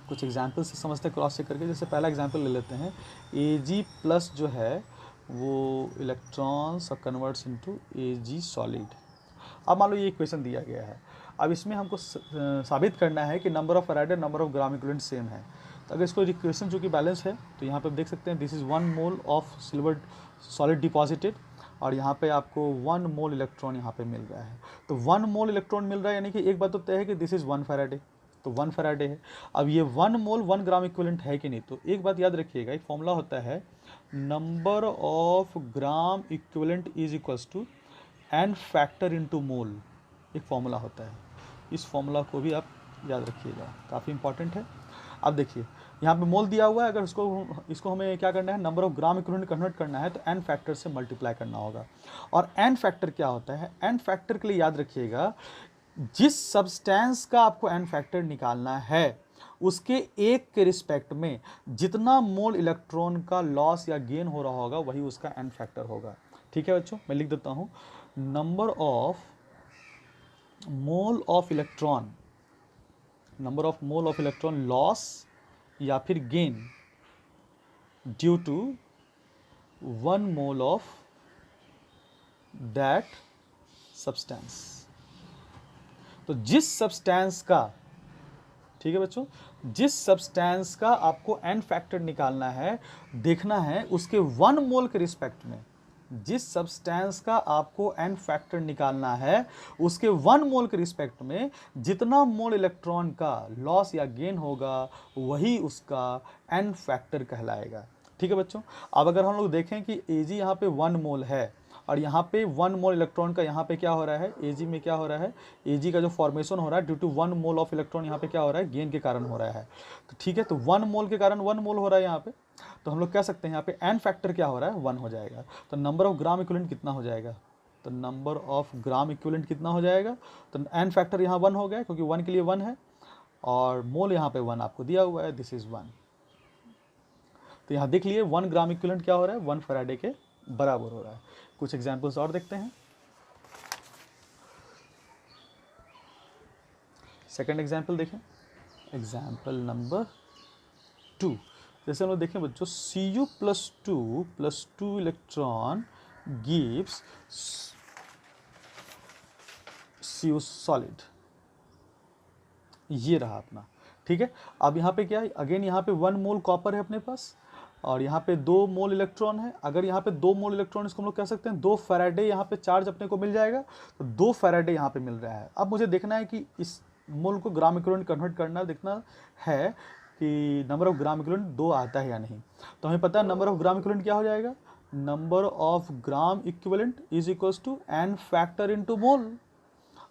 कुछ एग्जाम्पल से समझते हैं क्रॉस चेक करके। जैसे पहला एग्जाम्पल ले लेते हैं, Ag+ जो है वो इलेक्ट्रॉन्स और कन्वर्ट्स इनटू Ag सॉलिड। अब मान लो ये इक्वेशन दिया गया है, अब इसमें हमको साबित करना है कि number of Faraday number of gram equivalent same है। तो अगर इसको इक्वेशन जो कि बैलेंस है, तो यहाँ पे आप देख सकते हैं this is 1 mole of silver solid deposited, और यहाँ पे आपको 1 मोल इलेक्ट्रॉन यहाँ पे मिल रहा है। तो 1 मोल इलेक्ट्रॉन मिल रहा है, यानी कि एक बात तो तय है कि दिस इज़ 1 फैराडे, तो 1 फैराडे है। अब ये 1 मोल 1 ग्राम इक्विवेलेंट है कि नहीं, तो एक बात याद रखिएगा, एक फॉर्मूला होता है number of gram equivalent is equals to n factor into mole, एक फॉर्मूला होता है। इस फॉर्मूला को भी आप याद रखिएगा, काफ़ी इंपॉर्टेंट है। अब देखिए यहाँ पे मोल दिया हुआ है, अगर इसको हमें क्या करना है, number of gram equivalent convert करना है तो n फैक्टर से मल्टीप्लाई करना होगा। और n फैक्टर क्या होता है, n फैक्टर के लिए याद रखिएगा जिस सब्सटेंस का आपको n फैक्टर निकालना है उसके एक के रिस्पेक्ट में जितना मोल इलेक्ट्रॉन का लॉस या गेन हो रहा होगा वही उसका n फैक्टर होगा। ठीक है बच्चों, मैं लिख देता हूँ, number of mole of electron, number of mole of electron loss या फिर gain due to 1 mole of that substance. तो जिस सब्सटेंस का, ठीक है बच्चों, जिस सब्सटेंस का आपको n फैक्टर निकालना है, देखना है उसके 1 मोल के रिस्पेक्ट में, जिस सब्सटेंस का आपको n फैक्टर निकालना है उसके 1 मोल के रिस्पेक्ट में जितना मोल इलेक्ट्रॉन का लॉस या गेन होगा वही उसका n फैक्टर कहलाएगा। ठीक है बच्चों, अब अगर हम लोग देखें कि Ag यहाँ पे 1 मोल है और यहाँ पे 1 मोल इलेक्ट्रॉन का यहाँ पे क्या हो रहा है, Ag में क्या हो रहा है, Ag का जो फॉर्मेशन हो रहा है due to 1 mole of electron यहाँ पे क्या हो रहा है, गेन के कारण हो रहा है। तो ठीक है, तो 1 मोल के कारण 1 मोल हो रहा है यहाँ पे, तो हम लोग कह सकते हैं यहाँ पे n फैक्टर क्या हो रहा है, 1 हो जाएगा। तो नंबर ऑफ ग्राम इक्विवेलेंट कितना हो जाएगा, तो नंबर ऑफ ग्राम इक्विवेलेंट कितना हो जाएगा, तो n फैक्टर यहाँ 1 हो गया क्योंकि 1 के लिए 1 है और मोल यहाँ पे 1 आपको दिया हुआ है, दिस इज 1। तो यहाँ देख लिए 1 ग्राम इक्विवेलेंट क्या हो रहा है, 1 फैराडे के बराबर हो रहा है। कुछ एग्जाम्पल्स और देखते हैं। सेकंड एग्जाम्पल देखें, एग्जाम्पल नंबर 2। जैसे हम लोग देखें बच्चों, Cu+2 electron gives Cu solid, ये रहा अपना। ठीक है, अब यहाँ पे क्या है, अगेन यहाँ पे 1 मोल कॉपर है अपने पास और यहाँ पे 2 मोल इलेक्ट्रॉन है। अगर यहाँ पे 2 मोल इलेक्ट्रॉन, इसको हम लोग कह सकते हैं 2 फैराडे यहाँ पे चार्ज अपने को मिल जाएगा, तो 2 फैराडे यहाँ पे मिल रहा है। अब मुझे देखना है कि इस मोल को ग्राम इक्विवेलेंट कन्वर्ट करना, देखना है कि नंबर ऑफ ग्राम इक्विवेलेंट 2 आता है या नहीं। तो हमें पता है नंबर ऑफ ग्राम इक्विवेलेंट क्या हो जाएगा, number of gram equivalent is equals to n factor into mole,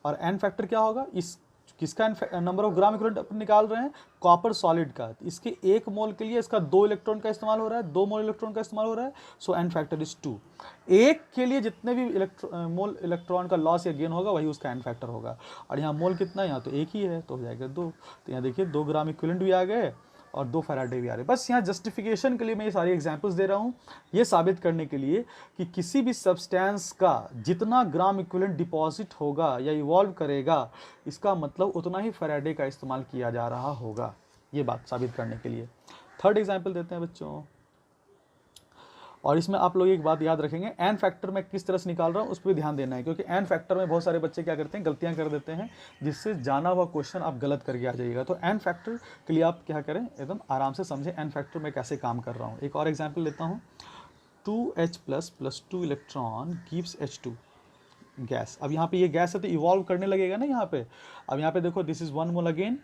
और n फैक्टर क्या होगा, इस किसका नंबर ऑफ ग्राम इक्विवेलेंट अपन निकाल रहे हैं, कॉपर सॉलिड का। इसके 1 मोल के लिए इसका 2 इलेक्ट्रॉन का इस्तेमाल हो रहा है, 2 मोल इलेक्ट्रॉन का इस्तेमाल हो रहा है, सो n फैक्टर इज 2। एक के लिए जितने भी मोल इलेक्ट्रॉन का लॉस या गेन होगा वही उसका n फैक्टर होगा। और यहाँ मोल कितना है, यहाँ तो एक ही है तो हो जाएगा 2। तो यहाँ देखिए 2 ग्राम इक्विवेलेंट भी आ गए और 2 फैराडे भी आ रहे। बस यहाँ जस्टिफिकेशन के लिए मैं ये सारी एग्जांपल्स दे रहा हूँ, ये साबित करने के लिए कि किसी भी सब्सटेंस का जितना ग्राम इक्विवेलेंट डिपॉजिट होगा या इवॉल्व करेगा, इसका मतलब उतना ही फैराडे का इस्तेमाल किया जा रहा होगा, ये बात साबित करने के लिए। थर्ड एग्जाम्पल देते हैं बच्चों, और इसमें आप लोग एक बात याद रखेंगे, एन फैक्टर मैं किस तरह से निकाल रहा हूँ उस पर भी ध्यान देना है, क्योंकि एन फैक्टर में बहुत सारे बच्चे क्या करते हैं, गलतियाँ कर देते हैं, जिससे जाना हुआ क्वेश्चन आप गलत करके आ जाइएगा। तो एन फैक्टर के लिए आप क्या करें, एकदम आराम से समझें एन फैक्टर में कैसे काम कर रहा हूँ। एक और एग्जाम्पल लेता हूँ, 2H++2 electron gives H2 gas. अब यहाँ पे ये गैस है तो इवॉल्व करने लगेगा ना यहाँ पे। अब यहाँ पे देखो this is 1 mole again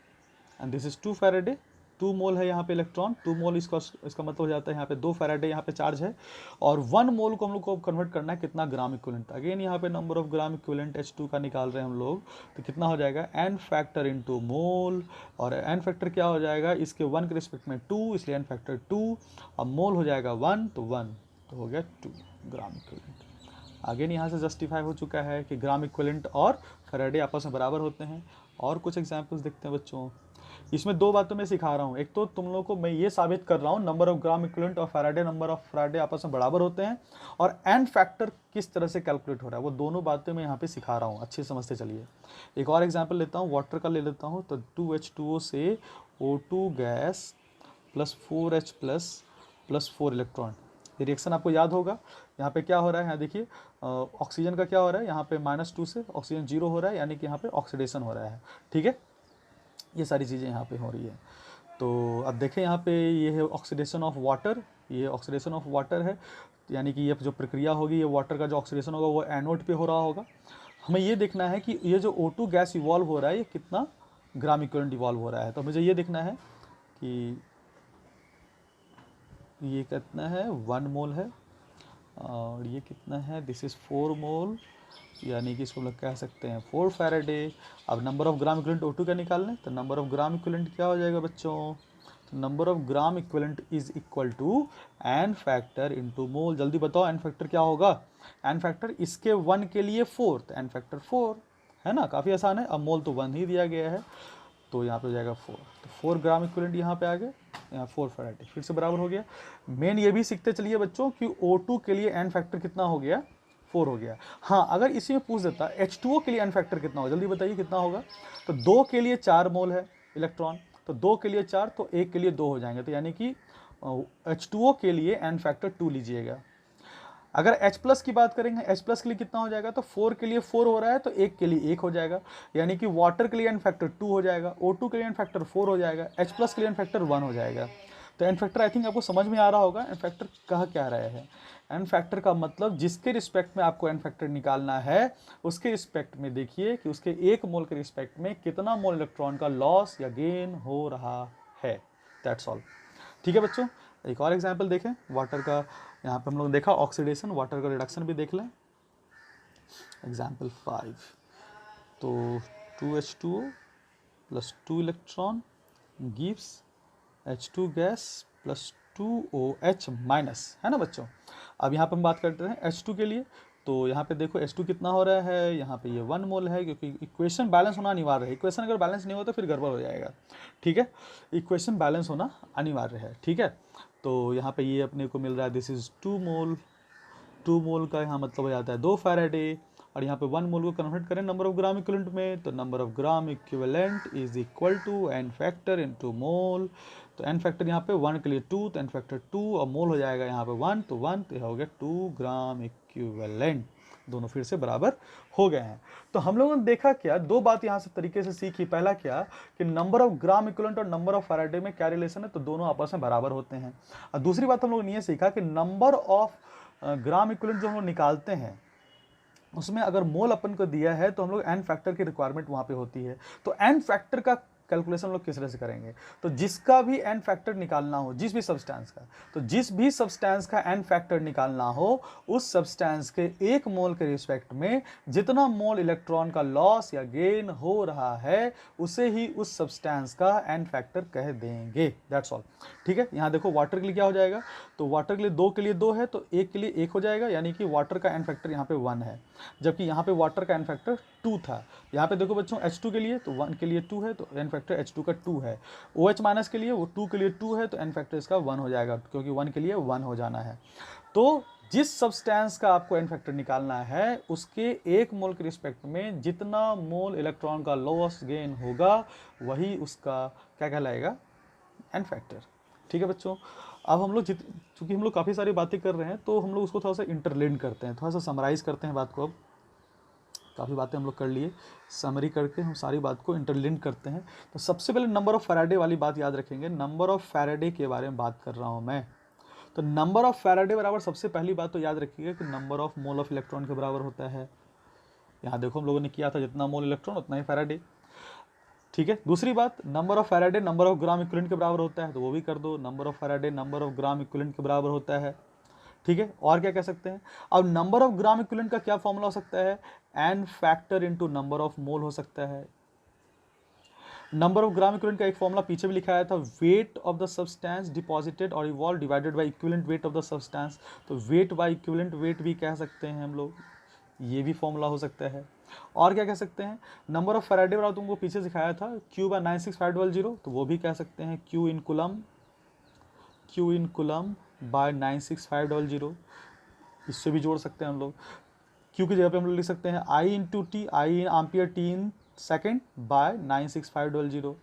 and this is 2 Faraday, 2 मोल है यहाँ पे इलेक्ट्रॉन, 2 मोल इसका मतलब हो जाता है यहाँ पे 2 फैराडे यहाँ पे चार्ज है, और 1 मोल को हम लोग को कन्वर्ट करना है कितना ग्राम इक्विवेलेंट। अगेन यहाँ पे number of gram equivalent H2 का निकाल रहे हैं हम लोग, तो कितना हो जाएगा n फैक्टर इंटू मोल, और n फैक्टर क्या हो जाएगा इसके 1 के रिस्पेक्ट में 2, इसलिए n फैक्टर 2, अब मोल हो जाएगा 1, तो 1 तो हो गया 2 ग्राम इक्विवेलेंट। आगे यहाँ से जस्टिफाई हो चुका है कि ग्राम इक्विवेलेंट और फैराडे आपस में बराबर होते हैं। और कुछ एग्जांपल्स देखते हैं बच्चों। इसमें 2 बातों में सिखा रहा हूँ, एक तो तुम लोगों को मैं ये साबित कर रहा हूँ नंबर ऑफ ग्राम इक्विवेलेंट और फैराडे नंबर ऑफ फैराडे आपस में बराबर होते हैं, और एन फैक्टर किस तरह से कैलकुलेट हो रहा है वो दोनों बातें मैं यहाँ पे सिखा रहा हूँ, अच्छे समझते चलिए। एक और एग्जाम्पल लेता हूँ, वाटर का ले लेता हूँ। तो 2H2O से O2 gas plus 4H plus 4 electron, ये रिएक्शन आपको याद होगा। यहाँ पे क्या हो रहा है, यहाँ देखिए ऑक्सीजन का क्या हो रहा है, यहाँ पे -2 से ऑक्सीजन 0 हो रहा है, यानी कि यहाँ पे ऑक्सीडेशन हो रहा है। ठीक है, ये सारी चीज़ें यहाँ पे हो रही है। तो अब देखें यहाँ पे ये है ऑक्सीडेशन ऑफ वाटर, ये ऑक्सीडेशन ऑफ वाटर है, यानी कि ये जो प्रक्रिया होगी ये वाटर का जो ऑक्सीडेशन होगा वो एनोड पे हो रहा होगा। हमें ये देखना है कि ये जो O2 गैस इवॉल्व हो रहा है ये कितना ग्राम इक्विवेलेंट इवॉल्व हो रहा है। तो मुझे ये देखना है कि ये कितना है 1 मोल है, और ये कितना है दिस इज़ 4 मोल, यानी कि इसको हम लोग कह सकते हैं 4 फैराडे। अब number of gram equivalent O2 का निकालने, तो नंबर ऑफ ग्राम इक्विवेलेंट क्या हो जाएगा बच्चों, तो number of gram equivalent is equal to N factor into mole. जल्दी बताओ एन फैक्टर क्या होगा, एन फैक्टर इसके 1 के लिए 4, तो एन फैक्टर 4 है ना, काफ़ी आसान है। अब मोल तो 1 ही दिया गया है, तो यहाँ पे हो जाएगा 4, तो 4 ग्राम इक्विवेलेंट यहाँ पे आ गए, यहाँ 4 फैराडे फिर से बराबर हो गया। मेन ये भी सीखते चलिए बच्चों कि O2 के लिए एन फैक्टर कितना हो गया, 4 हो गया। हाँ, अगर इसी में पूछ देता H2O के लिए एन फैक्टर कितना होगा, जल्दी बताइए कितना होगा। तो 2 के लिए 4 मोल है इलेक्ट्रॉन, तो 2 के लिए 4, तो 1 के लिए 2 हो जाएंगे, तो यानी कि H2O के लिए एन फैक्टर 2 लीजिएगा। अगर H+ की बात करेंगे, H+ के लिए कितना हो जाएगा, तो 4 के लिए 4 हो रहा है, तो 1 के लिए 1 हो जाएगा, यानी कि वाटर के लिए एन फैक्टर 2 हो जाएगा, O2 के लिए एन फैक्टर 4 हो जाएगा, H+ के लिए एन फैक्टर 1 हो जाएगा। तो एन फैक्टर आई थिंक आपको समझ में आ रहा होगा एन फैक्टर कह क्या रहे हैं। एन फैक्टर का मतलब जिसके रिस्पेक्ट में आपको एन फैक्टर निकालना है उसके रिस्पेक्ट में देखिए कि उसके 1 मोल के रिस्पेक्ट में कितना मोल इलेक्ट्रॉन का लॉस या गेन हो रहा है, दैट्स ऑल। ठीक है बच्चों, एक और एग्जाम्पल देखें वाटर का। यहाँ पे हम लोग देखा ऑक्सीडेशन, वाटर का रिडक्शन भी देख लें। एग्जाम्पल 5, तो 2H2O plus 2 electron gives H2 gas plus 2OH minus, है ना बच्चों। अब यहाँ पे हम बात करते हैं H2 के लिए। तो यहाँ पे देखो H2 कितना हो रहा है, यहाँ पे ये 1 मोल है, क्योंकि इक्वेशन बैलेंस होना अनिवार्य है। इक्वेशन अगर बैलेंस नहीं हो तो फिर गड़बड़ हो जाएगा। ठीक है, इक्वेशन बैलेंस होना अनिवार्य है। ठीक है, तो यहाँ पे ये अपने को मिल रहा है दिस इज़ 2 मोल, 2 मोल का यहाँ मतलब हो जाता है 2 फैराडे, और यहाँ पे 1 मोल को कन्वर्ट करें नंबर ऑफ ग्राम इक्विवेलेंट में, तो number of gram equivalent is equal to N factor into mole. तो एन फैक्टर यहाँ पे 1 के लिए 2, तो एन फैक्टर 2, और मोल हो जाएगा यहाँ पे 1, तो 1, तो हो गया 2 ग्राम इक्विवेलेंट। दोनों फिर से बराबर हो गए हैं। तो हम लोगों ने देखा क्या, 2 बात यहाँ से तरीके से सीखी। पहला क्या कि नंबर ऑफ ग्राम इक्विवेलेंट और नंबर ऑफ फैराडे में क्या रिलेशन है, तो दोनों आपस में बराबर होते हैं। और दूसरी बात हम लोगों ने ये सीखा कि नंबर ऑफ ग्राम इक्विवेलेंट जो हम लोग निकालते हैं उसमें अगर मोल अपन को दिया है तो हम लोग एन फैक्टर की रिक्वायरमेंट वहाँ पे होती है। तो एन फैक्टर का कैलकुलेशन लोग किस तरह से करेंगे, तो जिसका भी एन फैक्टर निकालना हो, जिस भी सब्सटेंस का, तो जिस भी सब्सटेंस का एन फैक्टर निकालना हो उस सब्सटेंस के 1 मोल के रिस्पेक्ट में जितना मोल इलेक्ट्रॉन का लॉस या गेन हो रहा है उसे ही उस सब्सटेंस का एन फैक्टर कह देंगे, दैट्स ऑल। ठीक है, यहाँ देखो वाटर के लिए क्या हो जाएगा, तो वाटर के लिए 2 के लिए 2 है, तो 1 के लिए 1 हो जाएगा, यानी कि वाटर का एन फैक्टर यहाँ पे 1 है, जबकि यहाँ पे वाटर का एन फैक्टर 2 था। यहाँ पे देखो बच्चों H2 के लिए तो 1 के लिए 2 है, तो एन फैक्टर H2 का 2 है। OH माइनस के लिए वो 2 के लिए 2 है, तो एन फैक्टर इसका 1 हो जाएगा, क्योंकि 1 के लिए 1 हो जाना है। तो जिस सब्सटेंस का आपको एन फैक्टर निकालना है उसके 1 मोल के रिस्पेक्ट में जितना मोल इलेक्ट्रॉन का लॉस गेन होगा वही उसका क्या कहलाएगा, एन फैक्टर। ठीक है बच्चों, अब हम लोग चूँकि हम लोग काफ़ी सारी बातें कर रहे हैं तो हम लोग उसको थोड़ा सा इंटरलिंक करते हैं, थोड़ा सा समराइज करते हैं बात को। अब काफ़ी बातें हम लोग कर लिए, समरी करके हम सारी बात को इंटरलिंक करते हैं। तो सबसे पहले नंबर ऑफ फैराडे वाली बात याद रखेंगे। नंबर ऑफ फैराडे के बारे में बात कर रहा हूँ मैं। तो नंबर ऑफ फैराडे बराबर सबसे पहली बात तो याद रखिएगा कि number of mole of electron के बराबर होता है। यहाँ देखो हम लोगों ने किया था जितना मोल इलेक्ट्रॉन उतना ही फैराडे। ठीक है। दूसरी बात, number of Faraday number of gram equivalent के बराबर होता है, तो वो भी कर दो, number of Faraday number of gram equivalent के बराबर होता है। ठीक है, और क्या कह सकते हैं, अब नंबर ऑफ ग्राम इक्विवेलेंट का क्या फॉर्मूला हो सकता है, N factor into number of mole हो सकता है। नंबर ऑफ ग्राम इक्विवेलेंट का एक फॉर्मूला पीछे भी लिखा आया था, weight of the substance deposited और evolve divided by equivalent weight of the substance, तो वेट बाय इक्विवेलेंट वेट भी कह सकते हैं हम लोग, ये भी फॉर्मूला हो सकता है। और क्या कह सकते हैं, नंबर ऑफ फैराडे बराबर तुमको पीछे सिखाया था Q बाय 96500, तो वो भी कह सकते हैं Q इन कुलम बाय 96500, इससे भी जोड़ सकते हैं हम लोग। Q की जगह पे हम लोग लिख सकते हैं I into T, I in ampere, T in second by 96500।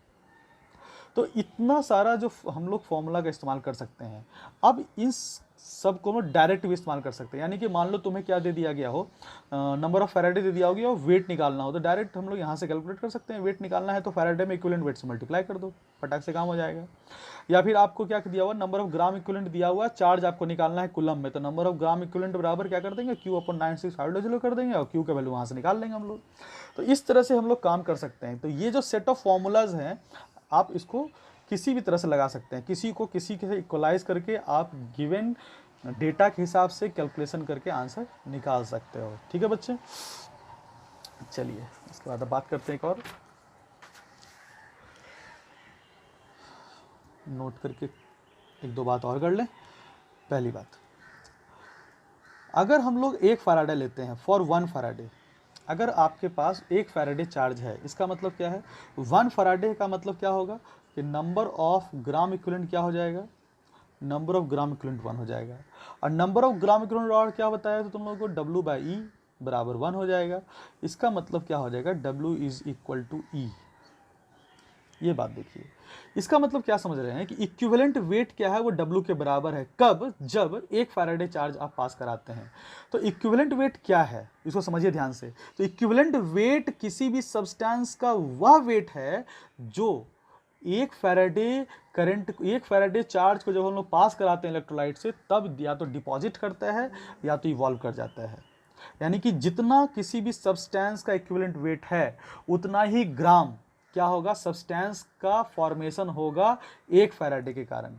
तो इतना सारा जो हम लोग फॉर्मूला का इस्तेमाल कर सकते हैं। अब इस सब को हम डायरेक्ट भी इस्तेमाल कर सकते हैं, यानी कि मान लो तुम्हें क्या दे दिया गया हो, नंबर ऑफ फैराडे दे दिया होगी और वेट निकालना हो, तो डायरेक्ट हम लोग यहाँ से कैलकुलेट कर सकते हैं। वेट निकालना है तो फैराडे में इक्विवेलेंट वेट से मल्टीप्लाई कर दो, फटाक से काम हो जाएगा। या फिर आपको क्या दिया हुआ, नंबर ऑफ ग्राम इक्विवेलेंट दिया हुआ, चार्ज आपको निकालना है कुलम में, तो नंबर ऑफ ग्राम इक्विवेलेंट बराबर क्या कर देंगे, Q अपॉन 96500 कर देंगे और Q का वैल्यू वहाँ से निकाल लेंगे हम लोग। तो इस तरह से हम लोग काम कर सकते हैं। तो ये जो सेट ऑफ फॉर्मूलाज हैं, आप इसको किसी भी तरह से लगा सकते हैं, किसी को किसी के इक्वलाइज करके आप गिवन डेटा के हिसाब से कैलकुलेशन करके आंसर निकाल सकते हो। ठीक है बच्चे, चलिए इसके बाद अब बात करते हैं एक और, नोट करके एक दो बात और कर लें। पहली बात, अगर हम लोग एक फैराडे लेते हैं फॉर 1 फैराडे, अगर आपके पास 1 फैराडे चार्ज है, इसका मतलब क्या है, 1 फैराडे का मतलब क्या होगा कि नंबर ऑफ ग्राम इक्विवेलेंट क्या हो जाएगा, नंबर ऑफ ग्राम इक्विवेलेंट 1 हो जाएगा। और नंबर ऑफ ग्राम इक्विवेलेंट और क्या बताया, तो तुम लोगों को W बाई ई बराबर 1 हो जाएगा। इसका मतलब क्या हो जाएगा, W इज इक्वल टू ई। ये बात देखिए, इसका मतलब क्या समझ रहे हैं कि इक्विवेलेंट वेट क्या है, वो W के बराबर है। कब, जब 1 फैराडे चार्ज आप पास कराते हैं। तो इक्विवेलेंट वेट क्या है, इसको समझिए ध्यान से। तो इक्विवेलेंट वेट किसी भी सब्सटेंस का वह वेट है जो 1 फैराडे करंट, 1 फैराडे चार्ज को जब हम लोग पास कराते हैं इलेक्ट्रोलाइट से, तब या तो डिपॉजिट करता है या तो इवॉल्व कर जाता है। यानी कि जितना किसी भी सब्सटेंस का इक्विवेलेंट वेट है, उतना ही ग्राम क्या होगा, सब्सटेंस का फॉर्मेशन होगा 1 फैराडे के कारण।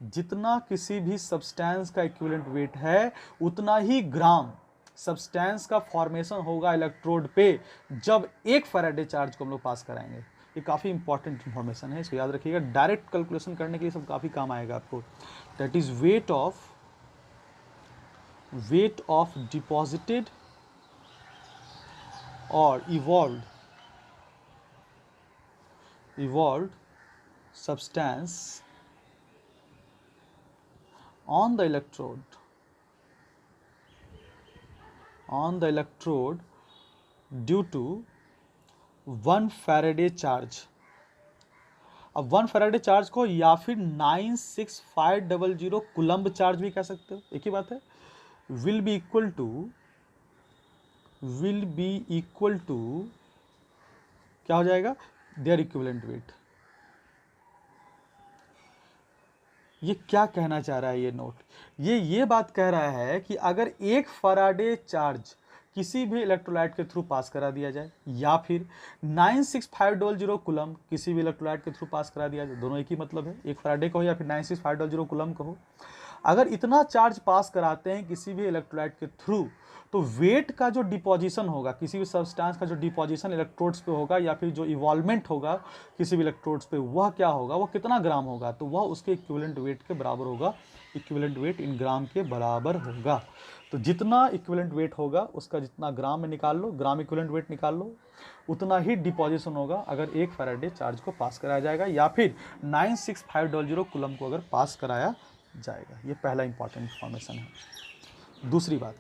जितना किसी भी सब्सटेंस का इक्विवेलेंट वेट है, उतना ही ग्राम सब्सटेंस का फॉर्मेशन होगा इलेक्ट्रोड पे, जब 1 फैराडे चार्ज को हम लोग पास कराएंगे। ये काफ़ी इंपॉर्टेंट इंफॉर्मेशन है, इसको याद रखिएगा। डायरेक्ट कैलकुलेशन करने के लिए सब काफ़ी काम आएगा आपको। That is weight of deposited और evolved substance on the electrode due to 1 Faraday charge. अब 1 फैराडे चार्ज को या फिर 96500 कुलम्ब चार्ज भी कह सकते हो, एक ही बात है। विल बी इक्वल टू क्या हो जाएगा, देयर इक्विवेलेंट वेट। ये क्या कहना चाह रहा है ये नोट, ये बात कह रहा है कि अगर 1 फैराडे चार्ज किसी भी इलेक्ट्रोलाइट के थ्रू पास करा दिया जाए, या फिर 96500 कुलम किसी भी इलेक्ट्रोलाइट के थ्रू पास करा दिया जाए, दोनों एक ही मतलब है, 1 फैराडे कहो या फिर 96500 कुलम कहो, अगर इतना चार्ज पास कराते हैं किसी भी इलेक्ट्रोलाइट के थ्रू, तो वेट का जो डिपोजिशन होगा, किसी भी सब्सटेंस का जो डिपोजिशन इलेक्ट्रोड्स पे होगा या फिर जो इवॉल्वमेंट होगा किसी भी इलेक्ट्रोड्स पे, वह क्या होगा, वो कितना ग्राम होगा, तो वह उसके इक्विवेलेंट वेट के बराबर होगा। इक्विवेलेंट वेट इन ग्राम के बराबर होगा। तो जितना इक्विवेलेंट वेट होगा उसका जितना ग्राम में निकाल लो, ग्राम इक्विवेलेंट वेट निकाल लो, उतना ही डिपोजिशन होगा अगर 1 फैराडे चार्ज को पास कराया जाएगा या फिर 96500 कुलम को अगर पास कराया जाएगा। ये पहला इंपॉर्टेंट इंफॉर्मेशन है। दूसरी बात,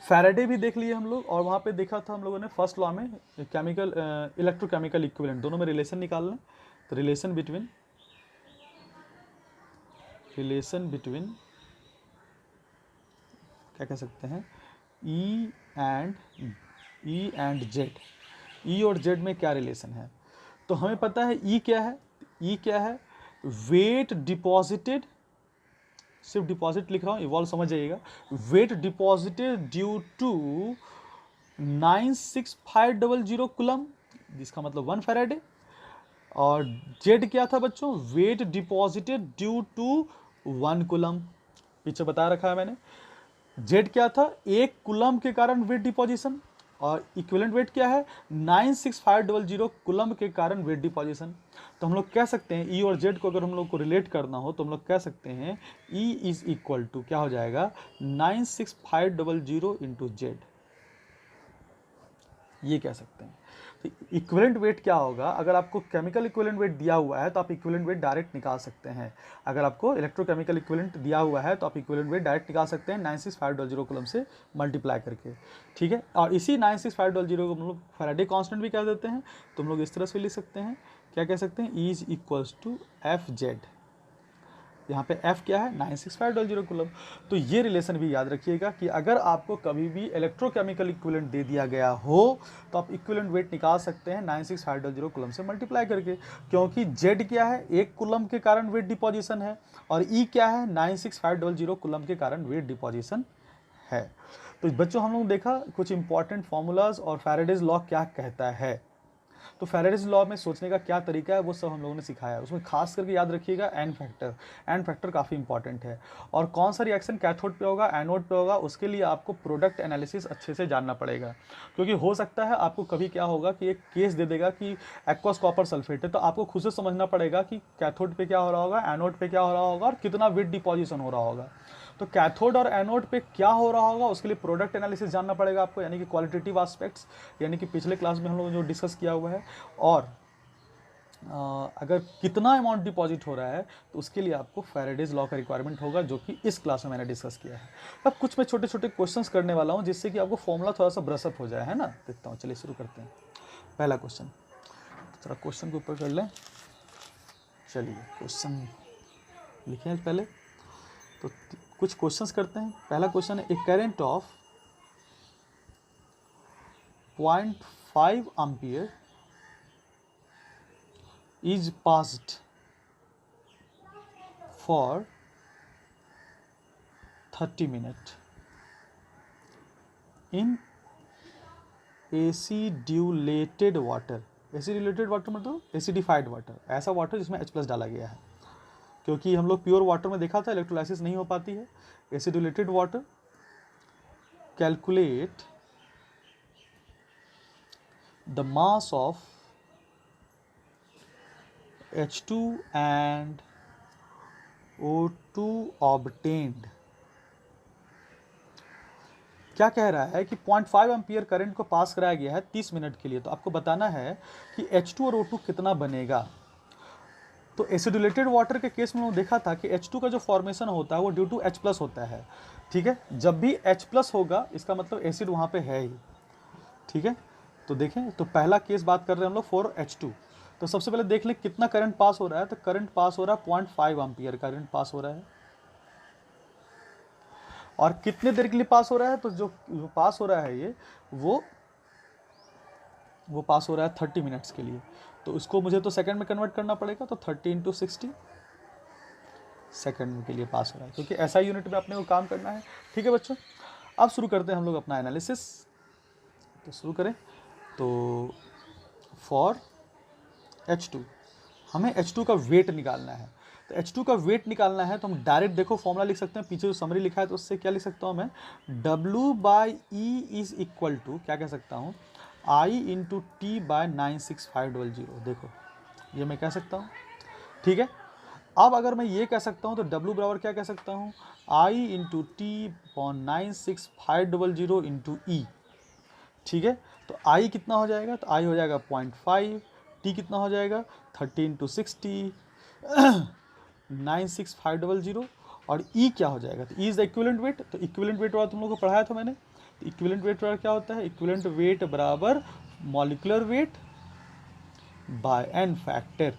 फैराडे भी देख लिए हम लोग, और वहाँ पे देखा था हम लोगों ने फर्स्ट लॉ में केमिकल इलेक्ट्रोकेमिकल इक्विवेलेंट, दोनों में रिलेशन निकालना। तो रिलेशन बिटवीन क्या कह सकते हैं, E एंड Z, E और Z में क्या रिलेशन है, तो हमें पता है E क्या है, E क्या है, वेट डिपॉजिटेड, सिर्फ डिपॉजिट लिख रहा हूँ, इवॉल्व समझ जाइएगा, weight deposited due to 96500 coulomb जिसका मतलब 1 फैराडे। और जेड क्या था बच्चों, weight deposited due to 1 coulomb, पीछे बता रखा है मैंने। जेड क्या था, 1 कूलम के कारण वेट डिपोजिशन, और इक्विवेलेंट वेट क्या है 96500 कूलम के कारण वेट डिपोजिशन। तो हम लोग कह सकते हैं ई और जेड को अगर हम लोग को रिलेट करना हो तो हम लोग कह सकते हैं ई इज इक्वल टू क्या हो जाएगा 96500 इंटू जेड, ये कह सकते हैं। तो इक्विवेलेंट वेट क्या होगा, अगर आपको केमिकल इक्विवेलेंट वेट दिया हुआ है तो आप इक्विवेलेंट वेट डायरेक्ट निकाल सकते हैं। अगर आपको इलेक्ट्रोकेमिकल इक्विवेलेंट दिया हुआ है तो आप इक्विवेलेंट वेट डायरेक्ट निकाल सकते हैं 96500 कूलम से मल्टीप्लाई करके, ठीक है। और इसी 96500 को हम लोग फैराडे कांस्टेंट भी कह देते हैं, तो हम लोग इस तरह से लिख सकते हैं, क्या कह सकते हैं, E is equals to F Z. यहाँ पे F क्या है 96500 कूलम। तो ये रिलेशन भी याद रखिएगा कि अगर आपको कभी भी इलेक्ट्रोकेमिकल इक्विवेलेंट दे दिया गया हो तो आप इक्विवेलेंट वेट निकाल सकते हैं 96500 कूलम से मल्टीप्लाई करके, क्योंकि Z क्या है 1 कूलम के कारण वेट डिपोजिशन है, और E क्या है 96500 कूलम के कारण वेट डिपोजिशन है। तो बच्चों हम लोग देखा कुछ इंपॉर्टेंट फॉर्मूलाज और फैराडेज लॉ क्या कहता है। तो फैराडेज लॉ में सोचने का क्या तरीका है वो सब हम लोगों ने सिखाया है। उसमें खास करके याद रखिएगा एन फैक्टर, एन फैक्टर काफ़ी इंपॉर्टेंट है। और कौन सा रिएक्शन कैथोड पे होगा एनोड पे होगा, उसके लिए आपको प्रोडक्ट एनालिसिस अच्छे से जानना पड़ेगा, क्योंकि हो सकता है आपको कभी क्या होगा कि एक केस दे देगा कि एक्वस कॉपर सल्फेट है, तो आपको खुद से समझना पड़ेगा कि कैथोड पे क्या हो रहा होगा, एनोड पे क्या हो रहा होगा और कितना वेट डिपोजिशन हो रहा होगा। तो कैथोड और एनोड पे क्या हो रहा होगा उसके लिए प्रोडक्ट एनालिसिस जानना पड़ेगा आपको, यानी कि क्वालिटेटिव एस्पेक्ट्स, यानी कि पिछले क्लास में हम लोग जो डिस्कस किया हुआ है। और अगर कितना अमाउंट डिपॉजिट हो रहा है तो उसके लिए आपको फैराडेज लॉ का रिक्वायरमेंट होगा, जो कि इस क्लास में मैंने डिस्कस किया है। अब कुछ मैं छोटे छोटे क्वेश्चंस करने वाला हूं जिससे कि आपको फॉर्मूला थोड़ा सा ब्रशअप हो जाए, है ना। देखता हूँ, चलिए शुरू करते हैं। पहला क्वेश्चन, थोड़ा क्वेश्चन के ऊपर कर लें। चलिए क्वेश्चन लिखे हैं पहले, तो कुछ क्वेश्चंस करते हैं। पहला क्वेश्चन है, a current of 0.5 ampere is passed for 30 minutes in acidulated water। acidulated water मतलब acidified water, ऐसा वाटर जिसमें H+ डाला गया है, क्योंकि हम लोग प्योर वाटर में देखा था इलेक्ट्रोलाइसिस नहीं हो पाती है। acidulated water, calculate the mass of H2 and O2 obtained। क्या कह रहा है कि 0.5 एम्पियर करंट को पास कराया गया है 30 मिनट के लिए, तो आपको बताना है कि H2 और O2 कितना बनेगा। तो एसिडुलेटेड वाटर के केस में हमने देखा था कि H2 का जो फॉर्मेशन होता है वो ड्यू टू H+ होता है, ठीक है। जब भी H+ होगा इसका मतलब एसिड वहाँ पे है ही, ठीक है। तो देखें, तो पहला केस बात कर रहे हैं हम लोग फॉर H2। तो सबसे पहले देख लें कितना करंट पास हो रहा है, तो करंट पास हो रहा है 0.5 एम्पियर करंट पास हो रहा है। और कितने देर के लिए पास हो रहा है, तो जो पास हो रहा है ये वो पास हो रहा है 30 मिनट्स के लिए। तो इसको मुझे तो सेकंड में कन्वर्ट करना पड़ेगा, तो 30 × 60 सेकंड के लिए पास हो रहा है, क्योंकि ऐसा यूनिट में अपने को काम करना है, ठीक है बच्चों। अब शुरू करते हैं हम लोग अपना एनालिसिस। तो शुरू करें, तो फॉर H2 हमें H2 का वेट निकालना है। तो H2 का वेट निकालना है तो हम डायरेक्ट देखो फॉर्मूला लिख सकते हैं, पीछे जो समरी लिखा है तो उससे क्या लिख सकता हूँ मैं, W/E इज इक्वल टू क्या कह सकता हूँ, I × T/96500। देखो ये मैं कह सकता हूँ, ठीक है। अब अगर मैं ये कह सकता हूँ तो W बराबर क्या कह सकता हूँ, I × T/96500 × E, ठीक है। तो I कितना हो जाएगा, तो I हो जाएगा 0.5, T कितना हो जाएगा 30 × 60 96500, और E क्या हो जाएगा, तो E is the equivalent wait. तो इक्विवेलेंट वेट वाला तुम लोगों को पढ़ाया था मैंने। तो इक्विवेलेंट वेट वाला क्या होता है, इक्विवेलेंट वेट बराबर molecular weight by N factor.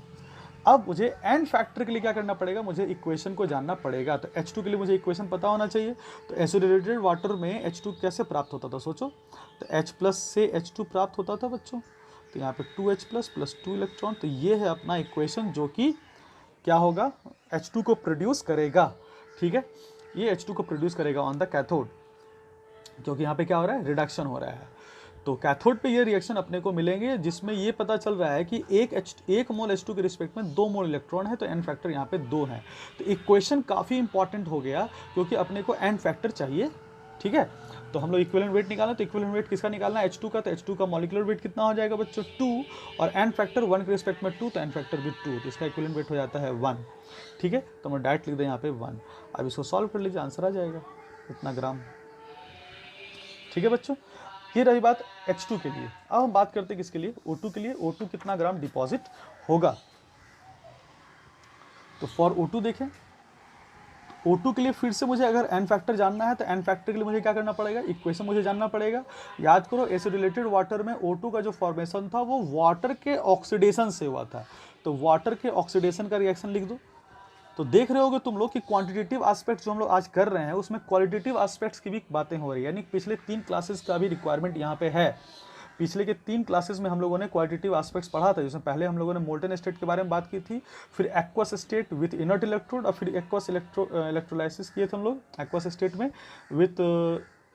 अब मुझे एन फैक्टर के लिए क्या करना पड़ेगा, मुझे इक्वेशन को जानना पड़ेगा। तो H2 के लिए मुझे इक्वेशन पता होना चाहिए। तो एसिडुलेटेड वाटर में H2 कैसे प्राप्त होता था, सोचो। तो H+ से H2 प्राप्त होता था बच्चों, तो यहाँ पे 2H+ + 2 इलेक्ट्रॉन। तो ये है अपना इक्वेशन जो कि क्या होगा, H2 को प्रोड्यूस करेगा, ठीक है। ये H2 को प्रोड्यूस करेगा ऑन द कैथोड, क्योंकि यहाँ पे क्या हो रहा है, रिडक्शन हो रहा है। तो कैथोड पे ये रिएक्शन अपने को मिलेंगे जिसमें ये पता चल रहा है कि एक मोल H2 के रिस्पेक्ट में 2 मोल इलेक्ट्रॉन है, तो एन फैक्टर यहाँ पे 2 है। तो इक्वेशन काफ़ी इंपॉर्टेंट हो गया क्योंकि अपने को एन फैक्टर चाहिए, ठीक है। तो हम लोग इक्विवेलेंट वेट निकालना, तो इक्विवेलेंट वेट किसका निकालना है, H2 का। तो H2 का मॉलिक्यूलर वेट कितना हो जाएगा बच्चों, 2, और एन फैक्टर 1 के रिस्पेक्ट में 2, तो एन फैक्टर भी 2, तो इसका इक्विवेलेंट वेट हो जाता है 1, ठीक है। तो हम डायरेक्ट लिख दें यहाँ पे 1। अब इसको सॉल्व कर लीजिए, आंसर आ जाएगा इतना ग्राम, ठीक है बच्चों। ये रही बात H2 के लिए। अब हम बात करते हैं किसके लिए, O2 के लिए। O2 कितना ग्राम डिपॉजिट होगा, तो फॉर O2 देखें, O2 के लिए फिर से मुझे अगर एन फैक्टर जानना है तो एन फैक्टर के लिए मुझे क्या करना पड़ेगा, इक्वेशन मुझे जानना पड़ेगा। याद करो एसिडिलेटेड वाटर में O2 का जो फॉर्मेशन था वो वाटर के ऑक्सीडेशन से हुआ था, तो वाटर के ऑक्सीडेशन का रिएक्शन लिख दो। तो देख रहे होगे तुम लोग कि क्वांटिटेटिव एस्पेक्ट्स जो हम लोग आज कर रहे हैं उसमें क्वालिटेटिव एस्पेक्ट्स की भी बातें हो रही है, यानी पिछले 3 क्लासेस का भी रिक्वायरमेंट यहाँ पे है। पिछले के 3 क्लासेस में हम लोगों ने क्वालिटेटिव एस्पेक्ट्स पढ़ा था, जिसमें पहले हम लोगों ने मोल्टन स्टेट के बारे में बात की थी, फिर aqueous state with inert electrode, और फिर एक्वस इलेक्ट्रोलाइसिस किए थे हम लोग एक्वस स्टेट में विथ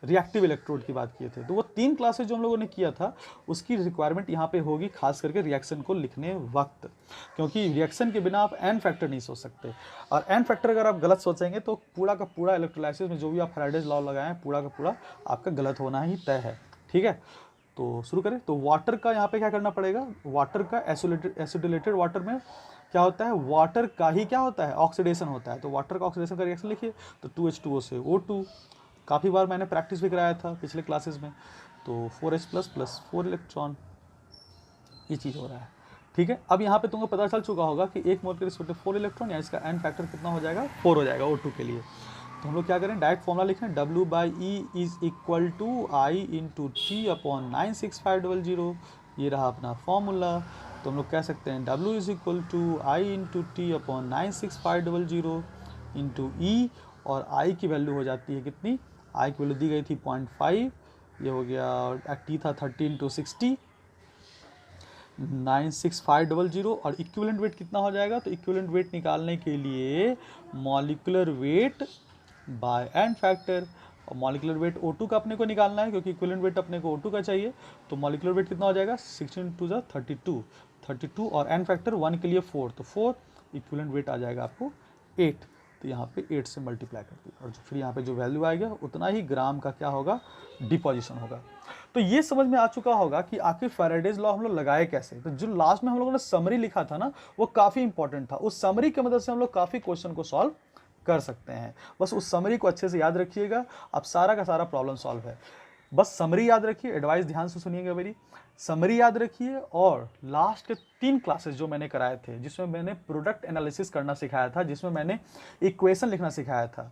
रिएक्टिव इलेक्ट्रोड की बात किए थे। तो वो 3 क्लासेस जो हम लोगों ने किया था उसकी रिक्वायरमेंट यहाँ पे होगी, खास करके रिएक्शन को लिखने वक्त, क्योंकि रिएक्शन के बिना आप एन फैक्टर नहीं सोच सकते, और एन फैक्टर अगर आप गलत सोचेंगे तो पूरा का पूरा इलेक्ट्रोलाइसिस में जो भी आप फैराडेज लॉ लगाए हैं पूरा का पूरा आपका गलत होना ही तय है, ठीक है। तो शुरू करें। तो वाटर का यहाँ पे क्या करना पड़ेगा, वाटर का एसिडिलेटेड वाटर में क्या होता है, वाटर का ही क्या होता है, ऑक्सीडेशन होता है। तो वाटर का ऑक्सीडेशन का रिएक्शन लिखिए, तो 2H2O से O2, काफ़ी बार मैंने प्रैक्टिस भी कराया था पिछले क्लासेस में। तो 4H प्लस 4 इलेक्ट्रॉन, ये चीज़ हो रहा है, ठीक है। अब यहाँ पे तुमको पता चल चुका होगा कि 1 मोल के रिस्पेक्ट में 4 इलेक्ट्रॉन, या इसका एन फैक्टर कितना हो जाएगा, 4 हो जाएगा O2 के लिए। तो हम लोग क्या करें, डायरेक्ट फॉर्मूला लिखें, W/E is equal to I into T upon 96500, ये रहा अपना फॉर्मूला। तो हम लोग कह सकते हैं W is equal to I into T upon 96500 into E, और I की वैल्यू हो जाती है कितनी, I की वैल्यू दी गई थी 0.5, ये हो गया, T था 30 इंटू 60, 96500, और इक्विवेलेंट वेट कितना हो जाएगा, तो इक्विवेलेंट वेट निकालने के लिए molecular weight by N factor, और मॉलिक्यूलर वेट O2 का अपने को निकालना है क्योंकि इक्विवेलेंट वेट अपने को O2 का चाहिए। तो मॉलिक्यूलर वेट कितना हो जाएगा, 16 × 32, और एन फैक्टर 1 के लिए 4, तो 4, इक्विवेलेंट वेट आ जाएगा आपको 8। तो यहाँ पे 8 से मल्टीप्लाई कर दिया, और फिर यहाँ पे जो वैल्यू आएगा उतना ही ग्राम का क्या होगा, डिपोजिशन होगा। तो ये समझ में आ चुका होगा कि आखिर फैराडेज लॉ हम लोग लगाए कैसे। तो जो लास्ट में हम लोगों ने समरी लिखा था ना, वो काफ़ी इंपॉर्टेंट था। उस समरी की मदद से हम लोग काफ़ी क्वेश्चन को सॉल्व कर सकते हैं। बस उस समरी को अच्छे से याद रखिएगा, अब सारा का सारा प्रॉब्लम सॉल्व है। बस समरी याद रखिए, एडवाइस ध्यान से सुनिएगा मेरी, समरी याद रखिए। और लास्ट के 3 क्लासेस जो मैंने कराए थे, जिसमें मैंने प्रोडक्ट एनालिसिस करना सिखाया था, जिसमें मैंने इक्वेशन लिखना सिखाया था,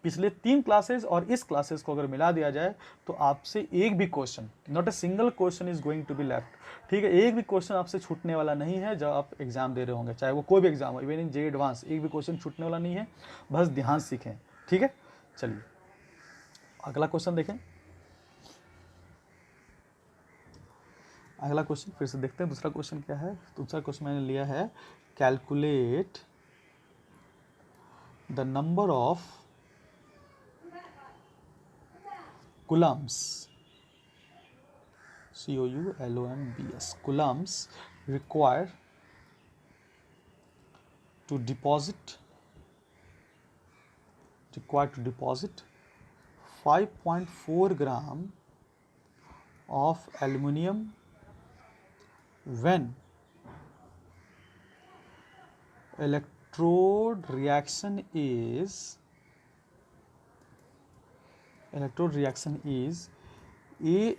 पिछले 3 क्लासेस और इस क्लासेस को अगर मिला दिया जाए तो आपसे एक भी question, not a single question is going to be left, ठीक है। एक भी क्वेश्चन आपसे छूटने वाला नहीं है जब आप एग्जाम दे रहे होंगे, चाहे वो कोई भी एग्जाम हो, इवन इन जे एडवांस, एक भी क्वेश्चन छूटने वाला नहीं है। बस ध्यान सीखें, ठीक है। चलिए अगला क्वेश्चन देखें। अगला क्वेश्चन फिर से देखते हैं, दूसरा क्वेश्चन क्या है। दूसरा क्वेश्चन मैंने लिया है, calculate the number of coulombs, coulombs, coulombs required to deposit 5.4 gram of aluminum when electrode reaction is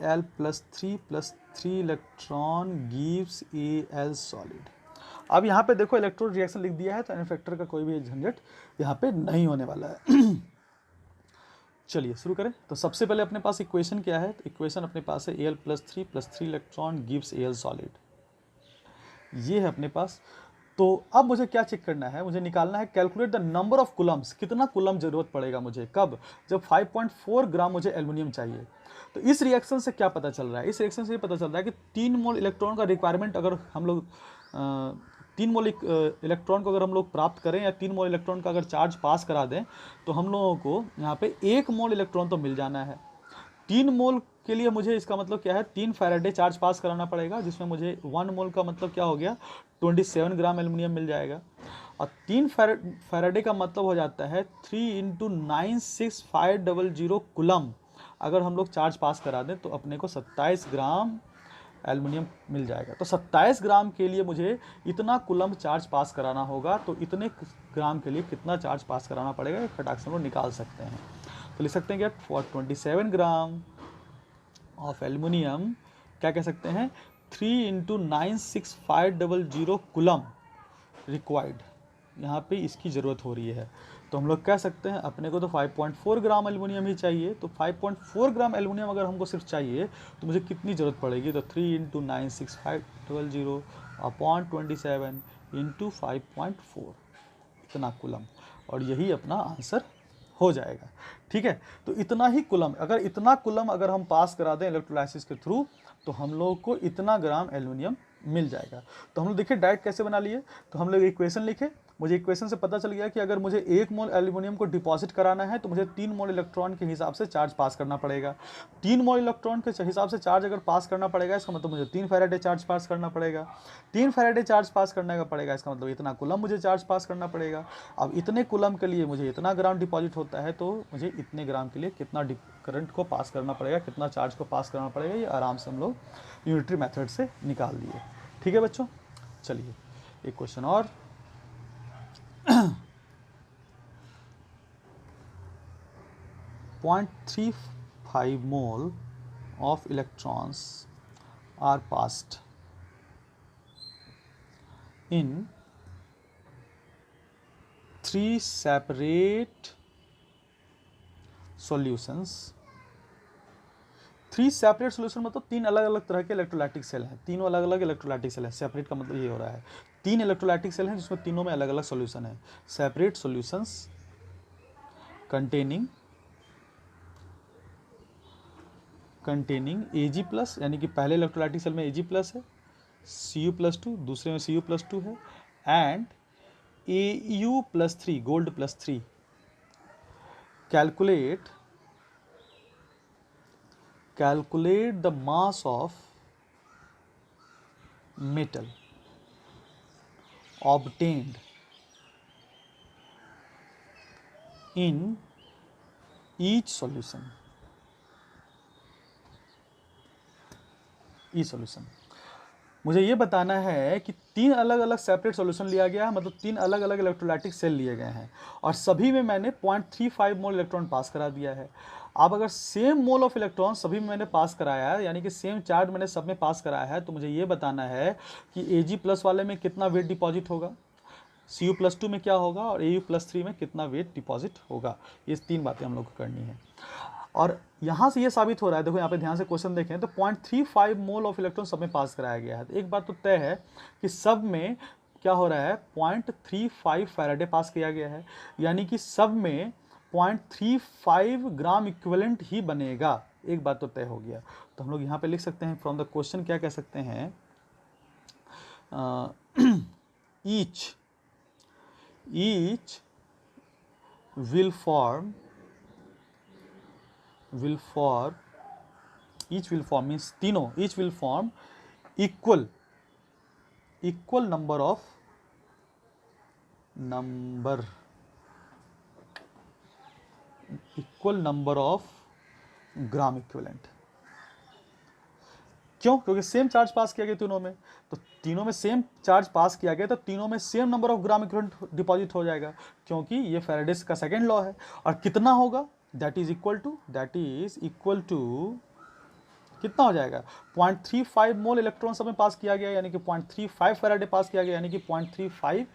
Al plus 3 electron gives Al solid। अब यहाँ पे देखो इलेक्ट्रोड रिएक्शन लिख दिया है, तो एन फैक्टर का कोई भी झंझट यहाँ पे नहीं होने वाला है। चलिए शुरू करें। तो सबसे पहले अपने पास इक्वेशन क्या है, तो इक्वेशन अपने पास है Al plus 3 electron gives Al solid, ये है अपने पास। तो अब मुझे क्या चेक करना है, मुझे निकालना है calculate the number of coulombs, कितना कुलम जरूरत पड़ेगा मुझे, कब, जब 5.4 ग्राम मुझे एल्युमिनियम चाहिए। तो इस रिएक्शन से क्या पता चल रहा है, इस रिएक्शन से ये पता चल रहा है कि 3 मोल इलेक्ट्रॉन का रिक्वायरमेंट अगर हम लोग 3 मोल इलेक्ट्रॉन को अगर हम लोग प्राप्त करें, या 3 मोल इलेक्ट्रॉन का अगर चार्ज पास करा दें, तो हम लोगों को यहाँ पे 1 मोल इलेक्ट्रॉन तो मिल जाना है। 3 मोल के लिए मुझे इसका मतलब क्या है, 3 फैराडे चार्ज पास कराना पड़ेगा, जिसमें मुझे 1 मोल का मतलब क्या हो गया, 27 ग्राम एल्युमिनियम मिल जाएगा। और 3 फैराडे का मतलब हो जाता है 3 × 96500 कूलम। अगर हम लोग चार्ज पास करा दें तो अपने को 27 ग्राम एल्युमिनियम मिल जाएगा। तो 27 ग्राम के लिए मुझे इतना कूलम चार्ज पास कराना होगा, तो इतने ग्राम के लिए कितना चार्ज पास कराना पड़ेगा, ये फटाक से हम लोग निकाल सकते हैं। तो लिख सकते हैं क्या, फॉर 27 ग्राम ऑफ एल्युमिनियम क्या कह सकते हैं, 3 × 96500 कूलम रिक्वायर्ड, यहाँ पे इसकी ज़रूरत हो रही है। तो हम लोग कह सकते हैं अपने को तो 5.4 ग्राम एल्युमिनियम ही चाहिए। तो 5.4 ग्राम एल्युमिनियम अगर हमको सिर्फ चाहिए तो मुझे कितनी ज़रूरत पड़ेगी, तो 3 × 96500 अपॉन 27 × 5.4, इतना कूलम, और यही अपना आंसर हो जाएगा। ठीक है, तो इतना ही कूलम, अगर इतना कूलम अगर हम पास करा दें इलेक्ट्रोलाइसिस के थ्रू, तो हम लोग को इतना ग्राम एल्युमिनियम मिल जाएगा। तो हम लोग देखिए डायरेक्ट कैसे बना लिए, तो हम लोग इक्वेशन लिखे। मुझे इक्वेशन से पता चल गया कि अगर मुझे 1 मोल एल्युमिनियम को डिपॉजिट कराना है तो मुझे 3 मोल इलेक्ट्रॉन के हिसाब से चार्ज पास करना पड़ेगा। 3 मोल इलेक्ट्रॉन के हिसाब से चार्ज अगर पास करना पड़ेगा, इसका मतलब मुझे 3 फैराडे चार्ज पास करना पड़ेगा। 3 फैराडे चार्ज पास करने का पड़ेगा, इसका मतलब इतना कूलम मुझे चार्ज पास करना पड़ेगा। अब इतने कूलम के लिए मुझे इतना ग्राम डिपॉजिट होता है, तो मुझे इतने ग्राम के लिए कितना करंट को पास करना पड़ेगा, कितना चार्ज को पास करना पड़ेगा, ये आराम से हम लोग यूनिटरी मेथड से निकाल लिए। ठीक है बच्चों, चलिए एक क्वेश्चन और। 0.35 mole of electrons are passed in 3 separate solutions। 3 separate solution मतलब 3 अलग अलग तरह के इलेक्ट्रोलाइटिक सेल हैं, तीनों अलग अलग इलेक्ट्रोलाइटिक सेल हैं। सेपरेट का मतलब ये हो रहा है 3 इलेक्ट्रोलाइटिक सेल हैं जिसमें तीनों में अलग अलग सॉल्यूशन है। Separate solutions containing Ag plus, यानी कि पहले इलेक्ट्रोलाइटिक सेल में Ag प्लस है, Cu+2, दूसरे में Cu+2 है, and Au+3 गोल्ड+3। calculate the mass of metal obtained in each solution। मुझे ये बताना है कि 3 अलग अलग सेपरेट सॉल्यूशन लिया गया है, मतलब 3 अलग अलग इलेक्ट्रोलाइटिक सेल लिए गए हैं, और सभी में मैंने 0.35 मोल इलेक्ट्रॉन पास करा दिया है। अब अगर सेम मोल ऑफ इलेक्ट्रॉन सभी में मैंने पास कराया है, यानी कि सेम चार्ज मैंने सब में पास कराया है, तो मुझे ये बताना है कि Ag+ वाले में कितना वेट डिपॉजिट होगा, Cu+2 में क्या होगा, और Au+3 में कितना वेट डिपॉजिट होगा। ये 3 बातें हम लोग को करनी है। और यहाँ से ये साबित हो रहा है, देखो यहाँ पे ध्यान से क्वेश्चन देखें तो 0.35 मोल ऑफ इलेक्ट्रॉन सब में पास कराया गया है। तो एक बात तो तय है कि सब में क्या हो रहा है, 0.35 फैराडे पास किया गया है, यानी कि सब में 0.35 ग्राम इक्विवेलेंट ही बनेगा। एक बात तो तय हो गया। तो हम लोग यहाँ पे लिख सकते हैं फ्रॉम द क्वेश्चन, क्या कह सकते हैं, each will form means तीनों, each will form equal number of gram equivalent. क्यों? क्योंकि सेम चार्ज पास किया गया तीनों में, तो तीनों में सेम चार्ज पास किया गया तो तीनों में same number of gram equivalent deposit हो जाएगा, क्योंकि ये फैराडेस का सेकंड लॉ है। और कितना होगा, दैट इज इक्वल टू कितना हो जाएगा, 0.35 मोल इलेक्ट्रॉन सब में पास किया गया, यानी कि 0.35 फैराडे पास किया गया, यानी कि 0.35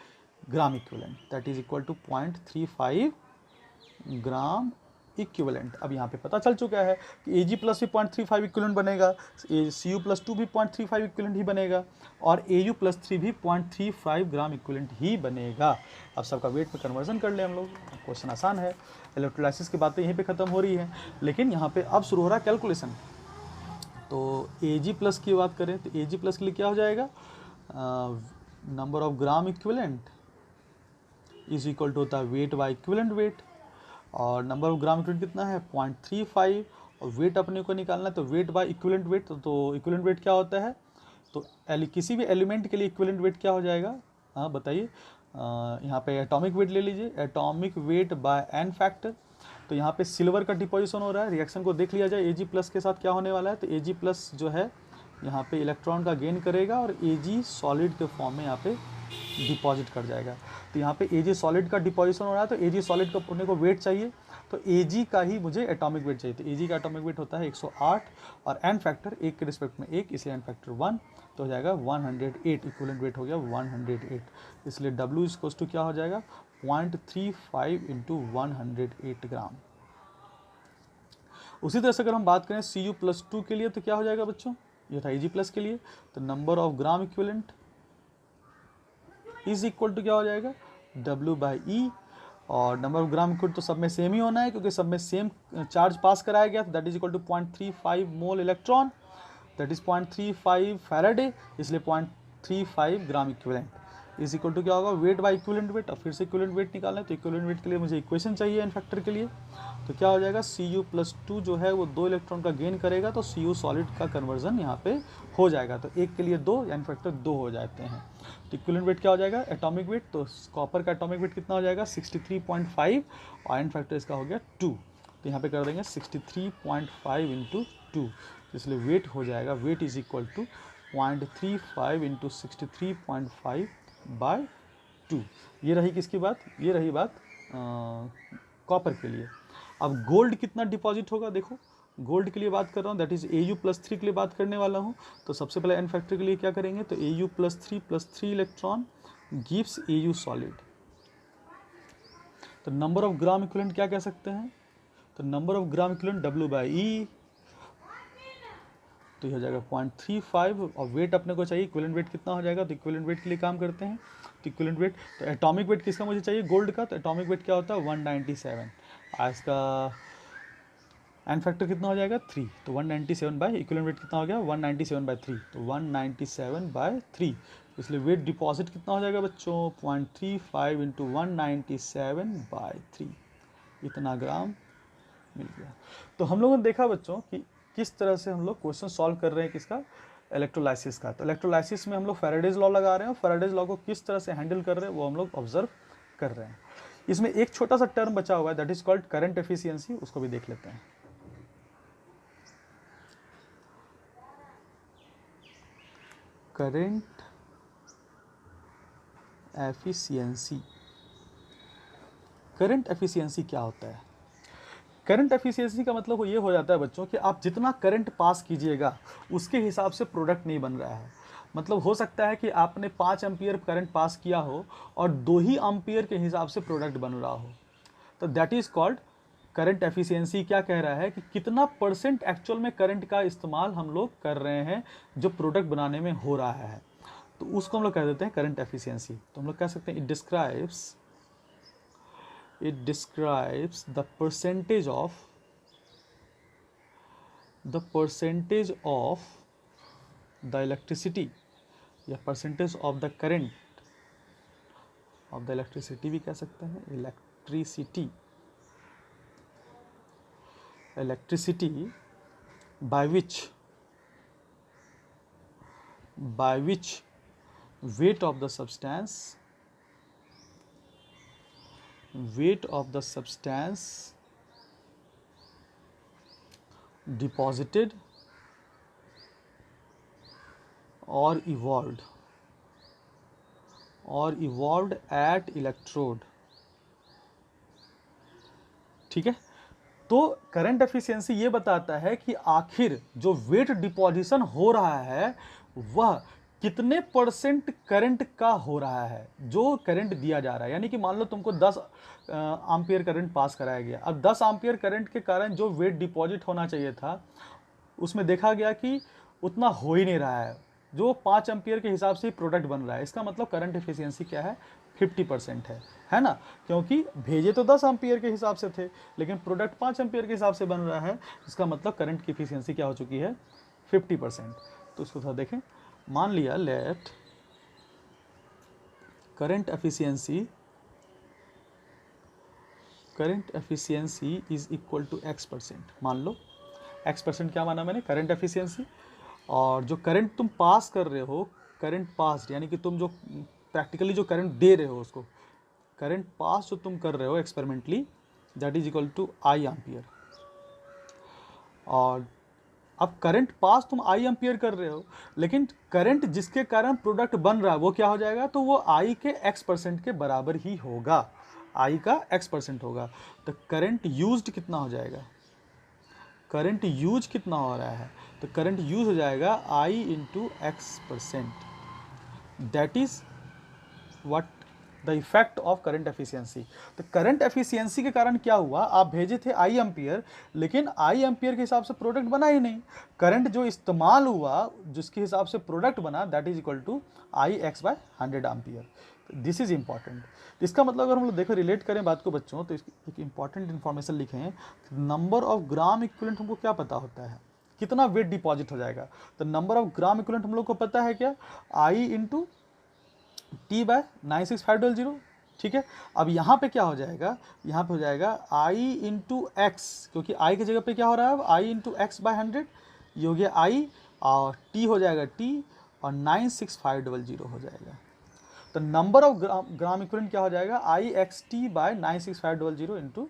gram equivalent, that is equal to 0.35 gram equivalent. अब यहाँ पे पता चल चुका है कि Ag+ भी 0.35 इक्विवेलेंट बनेगा, Cu+2 भी 0.35 इक्विवेलेंट ही बनेगा, और Au+3 भी 0.35 ग्राम इक्विवेलेंट ही बनेगा। अब सबका वेट में कन्वर्जन कर ले हम लोग, क्वेश्चन आसान है। इलेक्ट्रोलाइसिस की बातें यहीं पे ख़त्म हो रही है, लेकिन यहाँ पे अब शुरू हो रहा है कैलकुलेशन। तो Ag+ की बात करें तो Ag+ के लिए क्या हो जाएगा, number of gram equivalent is equal to होता है वेट बाय इक्विवेलेंट वेट, और नंबर ऑफ ग्राम इक्विवेलेंट कितना है 0.35, और वेट अपने को निकालना है, तो वेट बाय इक्विवेलेंट वेट, तो इक्विवेलेंट वेट क्या होता है, तो किसी भी एलिमेंट के लिए इक्विवेलेंट वेट क्या हो जाएगा, हाँ बताइए, यहाँ पे एटॉमिक वेट ले लीजिए, atomic weight by N factor. तो यहाँ पे सिल्वर का डिपोजिशन हो रहा है, रिएक्शन को देख लिया जाए Ag+ के साथ क्या होने वाला है, तो Ag+ जो है यहाँ पे इलेक्ट्रॉन का गेन करेगा और Ag सॉलिड के फॉर्म में यहाँ पे डिपॉजिट कर जाएगा। तो यहाँ पे Ag सॉलिड का डिपोजिशन हो रहा है, तो Ag सॉलिड का पुणे को वेट चाहिए, तो Ag का ही मुझे एटॉमिक वेट चाहिए, तो Ag का एटॉमिक वेट होता है 108 और एन फैक्टर 1 के रिस्पेक्ट में 1, इसलिए एन फैक्टर 1, तो हो जाएगा 108, इक्विवेलेंट वेट हो गया 108, इसलिए W = क्या हो जाएगा 0.35 × 108 ग्राम। उसी तरह से अगर हम बात करें Cu+2 के लिए तो क्या हो जाएगा बच्चों, ये था Ag+ के लिए, तो number of gram equivalent is equal to क्या हो जाएगा W/E, और नंबर ऑफ ग्राम इक्वल तो सब में सेम ही होना है क्योंकि सब में सेम चार्ज पास कराया गया, that is equal to 0.35 mole electron, that is 0.35 Faraday, इसलिए 0.35 gram equivalent is equal to क्या होगा वेट बाय इक्विवेलेंट वेट। अब फिर से इक्विवेलेंट वेट निकालना है, तो इक्विवेलेंट वेट के लिए मुझे इक्वेशन चाहिए एन फैक्टर के लिए, तो क्या हो जाएगा Cu+2 जो है वो 2 इलेक्ट्रॉन का गेन करेगा, तो Cu सॉलिड का कन्वर्जन यहाँ पे हो जाएगा, तो 1 के लिए 2 एन फैक्टर 2 हो जाते हैं। तो इक्विवेलेंट वेट क्या हो जाएगा एटॉमिक वेट, तो कॉपर का एटॉमिक वेट कितना हो जाएगा 63.5 और एन फैक्टर इसका हो गया 2, तो यहाँ पे कर देंगे 63.5 × 2, इसलिए वेट हो जाएगा वेट इज इक्वल टू 0.35 × 63.5/2। ये रही किसकी बात, ये रही बात कॉपर के लिए। अब गोल्ड कितना डिपॉजिट होगा, देखो गोल्ड के लिए बात कर रहा हूँ, दैट इज Au+3 के लिए बात करने वाला हूँ, तो सबसे पहले एन फैक्टर के लिए क्या करेंगे, तो Au+3 electron gives Au solid, तो नंबर ऑफ ग्राम इक्विवेलेंट क्या कह सकते हैं, तो number of gram equivalent W/E, तो ये हो जाएगा 0.35, और वेट अपने को चाहिए इक्विवेलेंट वेट कितना हो जाएगा, तो इक्विवेलेंट वेट के लिए काम करते हैं, तो इक्विवेलेंट वेट, तो एटॉमिक वेट किसका मुझे चाहिए गोल्ड का, तो एटॉमिक वेट क्या होता है 197, आज इसका एन फैक्टर कितना हो जाएगा 3, तो 197 बाय इक्विवेलेंट वेट कितना हो गया 197/3, तो 197/3, इसलिए वेट डिपॉजिट कितना हो जाएगा बच्चों 0.35 × 197/3, इतना ग्राम मिल गया। तो हम लोगों ने देखा बच्चों कि किस तरह से हम लोग क्वेश्चन सॉल्व कर रहे हैं किसका इलेक्ट्रोलाइसिस का, तो इलेक्ट्रोलाइसिस में हम लोग फैराडेज लॉ लगा रहे हैं, और फैराडेज लॉ को किस तरह से हैंडल कर रहे हैं वो हम लोग ऑब्जर्व कर रहे हैं। इसमें एक छोटा सा टर्म बचा हुआ है that is called current efficiency, उसको भी देख लेते हैं। करंट एफिशिएंसी, करंट एफिशिएंसी क्या होता है, करंट एफिशिएंसी का मतलब ये हो जाता है बच्चों कि आप जितना करंट पास कीजिएगा उसके हिसाब से प्रोडक्ट नहीं बन रहा है। मतलब हो सकता है कि आपने 5 एम्पियर करंट पास किया हो और 2 ही एम्पियर के हिसाब से प्रोडक्ट बन रहा हो, तो that is called current efficiency. क्या कह रहा है कि कितना परसेंट एक्चुअल में करंट का इस्तेमाल हम लोग कर रहे हैं जो प्रोडक्ट बनाने में हो रहा है, तो उसको हम लोग कह देते हैं करंट एफिशिएंसी। तो हम लोग कह सकते हैं it describes the percentage of the electricity या percentage of the current of the electricity भी कह सकते हैं, electricity by which weight of the substance deposited or evolved at electrode। ठीक है, तो करंट एफिशिएंसी ये बताता है कि आखिर जो वेट डिपोजिशन हो रहा है वह कितने परसेंट करंट का हो रहा है जो करंट दिया जा रहा है। यानी कि मान लो तुमको 10 एम्पियर करंट पास कराया गया, अब 10 एम्पियर करंट के कारण जो वेट डिपॉजिट होना चाहिए था उसमें देखा गया कि उतना हो ही नहीं रहा है, जो 5 एम्पियर के हिसाब से प्रोडक्ट बन रहा है। इसका मतलब करंट एफिशिएंसी क्या है 50% है ना, क्योंकि भेजे तो 10 एम्पियर के हिसाब से थे लेकिन प्रोडक्ट 5 एम्पियर के हिसाब से बन रहा है, इसका मतलब करंट की एफिशिएंसी क्या हो चुकी है 50%। तो इसको थोड़ा देखें, मान लिया let current efficiency is equal to X%, मान लो x% क्या माना मैंने, करंट एफिशिएंसी। और जो करंट तुम पास कर रहे हो, करंट पास यानी कि तुम जो प्रैक्टिकली जो करंट दे रहे हो उसको, करंट पास जो तुम कर रहे हो experimentally, that is equal to I ampere. और अब करंट पास तुम आई एम्पियर कर रहे हो, लेकिन करंट जिसके कारण प्रोडक्ट बन रहा है वो क्या हो जाएगा, तो वो आई के x% के बराबर ही होगा, आई का x% होगा। तो करंट यूज्ड कितना हो जाएगा, करंट यूज कितना हो रहा है, तो करंट यूज हो जाएगा I into x%, that is what the effect of current efficiency. तो करंट एफिशिएंसी के कारण क्या हुआ, आप भेजे थे आई एम्पियर, लेकिन आई एम्पियर के हिसाब से प्रोडक्ट बना ही नहीं। करंट जो इस्तेमाल हुआ, जिसके हिसाब से प्रोडक्ट बना, that is equal to I X by 100 ampere. This is important. इसका मतलब अगर हम लोग देखो रिलेट करें बात को बच्चों, तो एक इंपॉर्टेंट इन्फॉर्मेशन लिखें, नंबर ऑफ ग्राम इक्विवेलेंट हमको क्या पता होता है, कितना वेट डिपॉजिट हो जाएगा। तो नंबर ऑफ ग्राम इक्विवेलेंट हम लोग को पता है क्या, आई इंटू टी बाय 96500। ठीक है, अब यहाँ पे क्या हो जाएगा, यहाँ पे हो जाएगा आई इंटू एक्स, क्योंकि आई की जगह पे क्या हो रहा है, आई इंटू एक्स बाय 100, ये हो गया आई, और टी हो जाएगा टी, और 96500 हो जाएगा। तो नंबर ऑफ ग्राम इक्विवेलेंट क्या हो जाएगा, आई एक्स टी बाय 96500 इंटू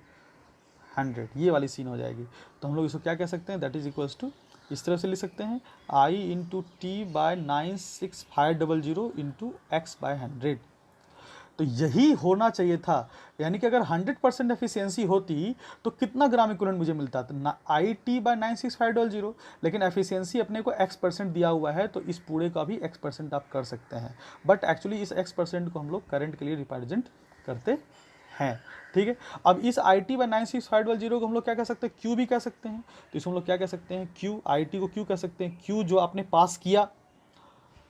100, ये वाली सीन हो जाएगी। तो हम लोग इसको क्या कह सकते हैं, दैट इज इक्वल्स टू, इस तरह से लिख सकते हैं, I into T by 96500 into X by 100। तो यही होना चाहिए था, यानी कि अगर 100% एफिशिएंसी होती तो कितना ग्राम इक्विवेलेंट मुझे मिलता, तो आई टी बाय 96500, लेकिन एफिशिएंसी अपने को x% दिया हुआ है, तो इस पूरे का भी x% आप कर सकते हैं, बट एक्चुअली इस x% को हम लोग करंट के लिए रिप्रेजेंट करते हैं। ठीक है, अब इस आई टी बाई 96500 को हम लोग क्या कह सकते हैं, क्यू भी कह सकते हैं। तो इसको हम लोग क्या कह सकते हैं, क्यू, आई टी को क्यू कह सकते हैं, क्यू जो आपने पास किया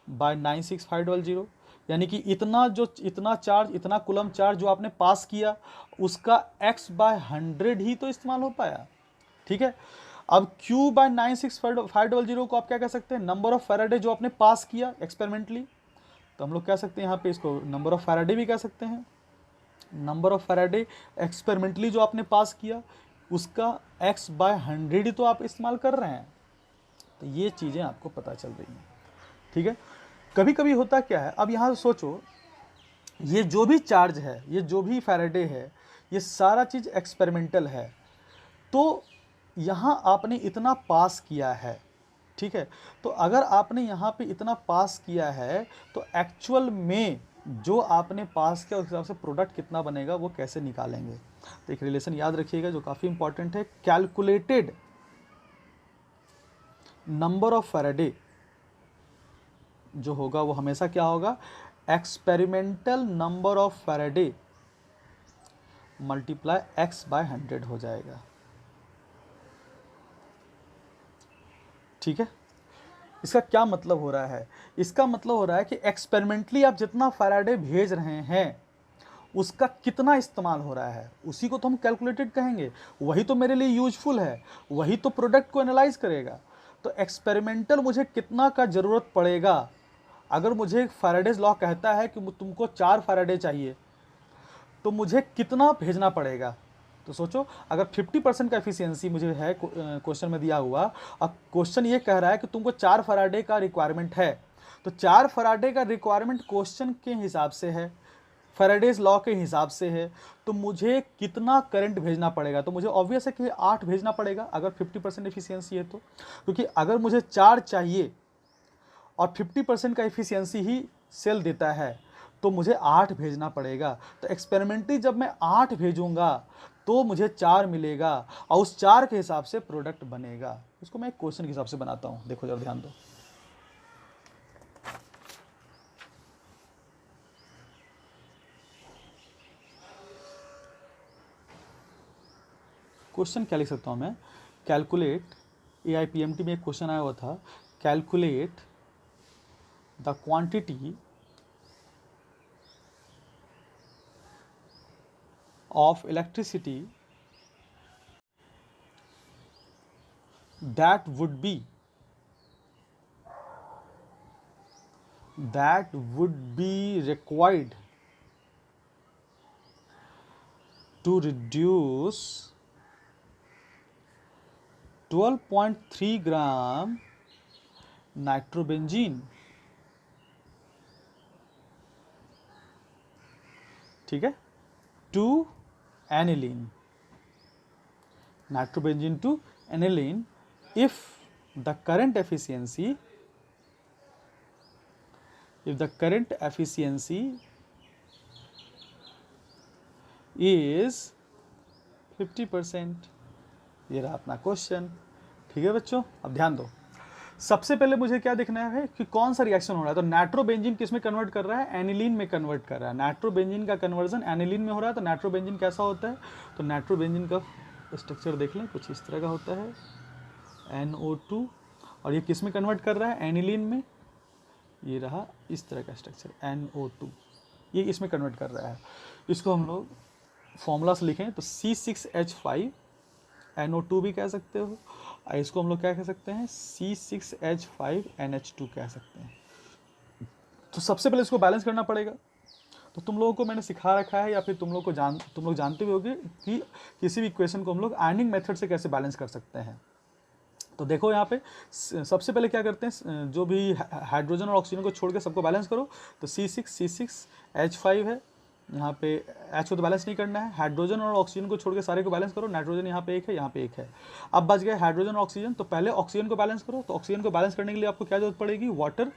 बाय 96500, यानी कि इतना चार्ज, इतना कुलम चार्ज जो आपने पास किया, उसका x बाय 100 ही तो इस्तेमाल हो पाया। ठीक है, अब Q बाय 96500 को आप क्या कह सकते हैं, नंबर ऑफ फैराडे जो आपने पास किया एक्सपेरिमेंटली। तो हम लोग कह सकते हैं यहाँ पे इसको नंबर ऑफ फैराडे भी कह सकते हैं, नंबर ऑफ फैराडे एक्सपेरिमेंटली जो आपने पास किया, उसका x बाय 100 ही तो आप इस्तेमाल कर रहे हैं। तो ये चीज़ें आपको पता चल रही हैं। ठीक है, कभी कभी होता क्या है, अब यहाँ सोचो, ये जो भी चार्ज है, ये जो भी फैराडे है, ये सारा चीज़ एक्सपेरिमेंटल है। तो यहाँ आपने इतना पास किया है, ठीक है, तो अगर आपने यहाँ पे इतना पास किया है, तो एक्चुअल में जो आपने पास किया उस हिसाब से प्रोडक्ट कितना बनेगा वो कैसे निकालेंगे। तो एक रिलेशन याद रखिएगा जो काफ़ी इंपॉर्टेंट है, कैलकुलेटेड नंबर ऑफ फैराडे जो होगा वो हमेशा क्या होगा, experimental number of Faraday multiply x by 100 हो जाएगा। ठीक है, इसका क्या मतलब हो रहा है, इसका मतलब हो रहा है कि एक्सपेरिमेंटली आप जितना फैराडे भेज रहे हैं उसका कितना इस्तेमाल हो रहा है, उसी को तो हम कैलकुलेटेड कहेंगे, वही तो मेरे लिए यूजफुल है, वही तो प्रोडक्ट को एनालाइज करेगा। तो एक्सपेरिमेंटल मुझे कितना का ज़रूरत पड़ेगा, अगर मुझे फैराडेज लॉ कहता है कि तुमको 4 फैराडे चाहिए, तो मुझे कितना भेजना पड़ेगा। तो सोचो, अगर 50% का एफिशिएंसी मुझे है क्वेश्चन में दिया हुआ, अब क्वेश्चन ये कह रहा है कि तुमको 4 फैराडे का रिक्वायरमेंट है, तो 4 फैराडे का रिक्वायरमेंट क्वेश्चन के हिसाब से है, फैराडेज लॉ के हिसाब से है, तो मुझे कितना करंट भेजना पड़ेगा, तो मुझे ऑब्वियस है कि 8 भेजना पड़ेगा अगर 50% एफिशिएंसी है तो, क्योंकि अगर मुझे 4 चाहिए और 50% का एफिशिएंसी ही सेल देता है, तो मुझे 8 भेजना पड़ेगा। तो एक्सपेरिमेंटली जब मैं 8 भेजूंगा तो मुझे 4 मिलेगा, और उस 4 के हिसाब से प्रोडक्ट बनेगा। उसको मैं एक क्वेश्चन के हिसाब से बनाता हूँ, देखो जरा ध्यान दो। क्वेश्चन क्या लिख सकता हूँ मैं, कैलकुलेट, AIPMT में एक क्वेश्चन आया हुआ था, calculate the quantity of electricity that would be required to reduce 12.3 gram nitrobenzene, ठीक है, to aniline, nitrobenzene to aniline, if the current efficiency is 50%। ये रहा अपना क्वेश्चन, ठीक है बच्चों। अब ध्यान दो, सबसे पहले मुझे क्या देखना है कि कौन सा रिएक्शन हो रहा है। तो नाइट्रोबेंजीन किस में कन्वर्ट कर रहा है, एनिलीन में कन्वर्ट कर रहा है। नाइट्रोबेंजीन का कन्वर्जन एनिलीन में हो रहा है। तो नाइट्रोबेंजीन कैसा होता है, तो नाइट्रोबेंजीन का स्ट्रक्चर देख लें, कुछ इस तरह का होता है, NO2, और ये किस में कन्वर्ट कर रहा है, एनिलीन में। ये रहा इस तरह का स्ट्रक्चर NO2, ये इसमें कन्वर्ट कर रहा है। इसको हम लोग फॉर्मूला से लिखें तो C6H5 NO2 भी कह सकते हो, और इसको हम लोग क्या कह सकते हैं, C6H5 NH2 कह सकते हैं। तो सबसे पहले इसको बैलेंस करना पड़ेगा। तो तुम लोगों को मैंने सिखा रखा है, या फिर तुम लोग जानते भी होगे कि किसी भी इक्वेशन को हम लोग आयनिंग मेथड से कैसे बैलेंस कर सकते हैं। तो देखो यहाँ पे सबसे पहले क्या करते हैं, जो भी हाइड्रोजन और ऑक्सीजन को छोड़ के सबको बैलेंस करो। तो C6H5 है, यहाँ पे H को तो बैलेंस नहीं करना है। हाइड्रोजन और ऑक्सीजन को छोड़ के सारे को बैलेंस करो। नाइट्रोजन यहाँ पे एक है, यहाँ पे एक है। अब बच गए हाइड्रोजन और ऑक्सीजन। तो पहले ऑक्सीजन को बैलेंस करो। तो ऑक्सीजन को बैलेंस करने के लिए आपको क्या जरूरत पड़ेगी, वाटर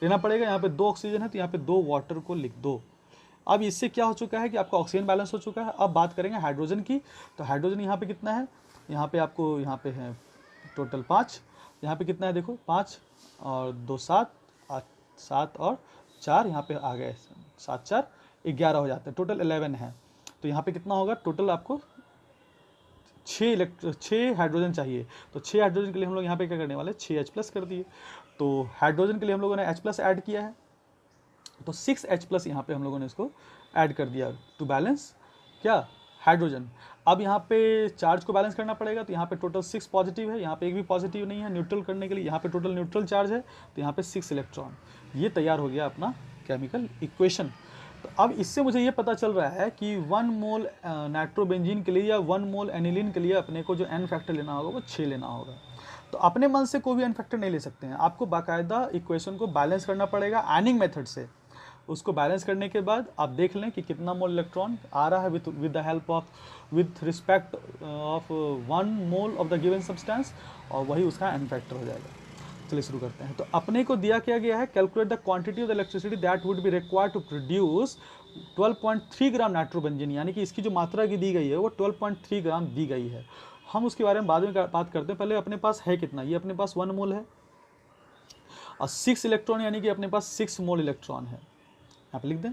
लेना पड़ेगा। यहाँ पे 2 ऑक्सीजन है, तो यहाँ पे 2 वाटर को लिख दो। अब इससे क्या हो चुका है कि आपका ऑक्सीजन बैलेंस हो चुका है। अब बात करेंगे हाइड्रोजन की। तो हाइड्रोजन यहाँ पे कितना है, यहाँ पे आपको यहाँ पे है टोटल 5, यहाँ पे कितना है देखो 5 और 2 7, 7 और 4 यहाँ पे आ गए, 7 4 11 हो जाते हैं, टोटल 11 है। तो यहाँ पे कितना होगा, टोटल आपको 6 हाइड्रोजन चाहिए। तो 6 हाइड्रोजन के लिए हम लोग यहाँ पे क्या करने वाले, 6H+ कर दिए। तो हाइड्रोजन के लिए हम लोगों ने H+ ऐड किया है, तो 6H+ यहाँ पे हम लोगों ने इसको ऐड कर दिया टू बैलेंस क्या, हाइड्रोजन। अब यहाँ पे चार्ज को बैलेंस करना पड़ेगा। तो यहाँ पे टोटल 6 पॉजिटिव है, यहाँ पे एक भी पॉजिटिव नहीं है। न्यूट्रल करने के लिए यहाँ पे टोटल न्यूट्रल चार्ज है, तो यहाँ पे 6 इलेक्ट्रॉन। ये तैयार हो गया अपना केमिकल इक्वेशन। तो अब इससे मुझे ये पता चल रहा है कि 1 मोल नाइट्रोबेंजीन के लिए या 1 मोल एनिलीन के लिए अपने को जो n फैक्टर लेना होगा वो 6 लेना होगा। तो अपने मन से कोई भी n फैक्टर नहीं ले सकते हैं, आपको बाकायदा इक्वेशन को बैलेंस करना पड़ेगा आयनिंग मेथड से। उसको बैलेंस करने के बाद आप देख लें कि कितना मोल इलेक्ट्रॉन आ रहा है with the help of with respect of 1 mole of the given substance, और वही उसका n फैक्टर हो जाएगा। चलिए शुरू करते हैं। तो अपने को दिया क्या गया है, calculate the quantity of the electricity that would be required to produce 12.3 gram nitrobenzene, यानी कि इसकी जो मात्रा की दी गई है वो 12.3 ग्राम दी गई है। हम उसके बारे में बाद में बात करते हैं, पहले अपने पास है कितना, ये अपने पास 1 मोल है, और 6 इलेक्ट्रॉन यानी कि अपने पास 6 मोल इलेक्ट्रॉन है, यहाँ पे लिख दें।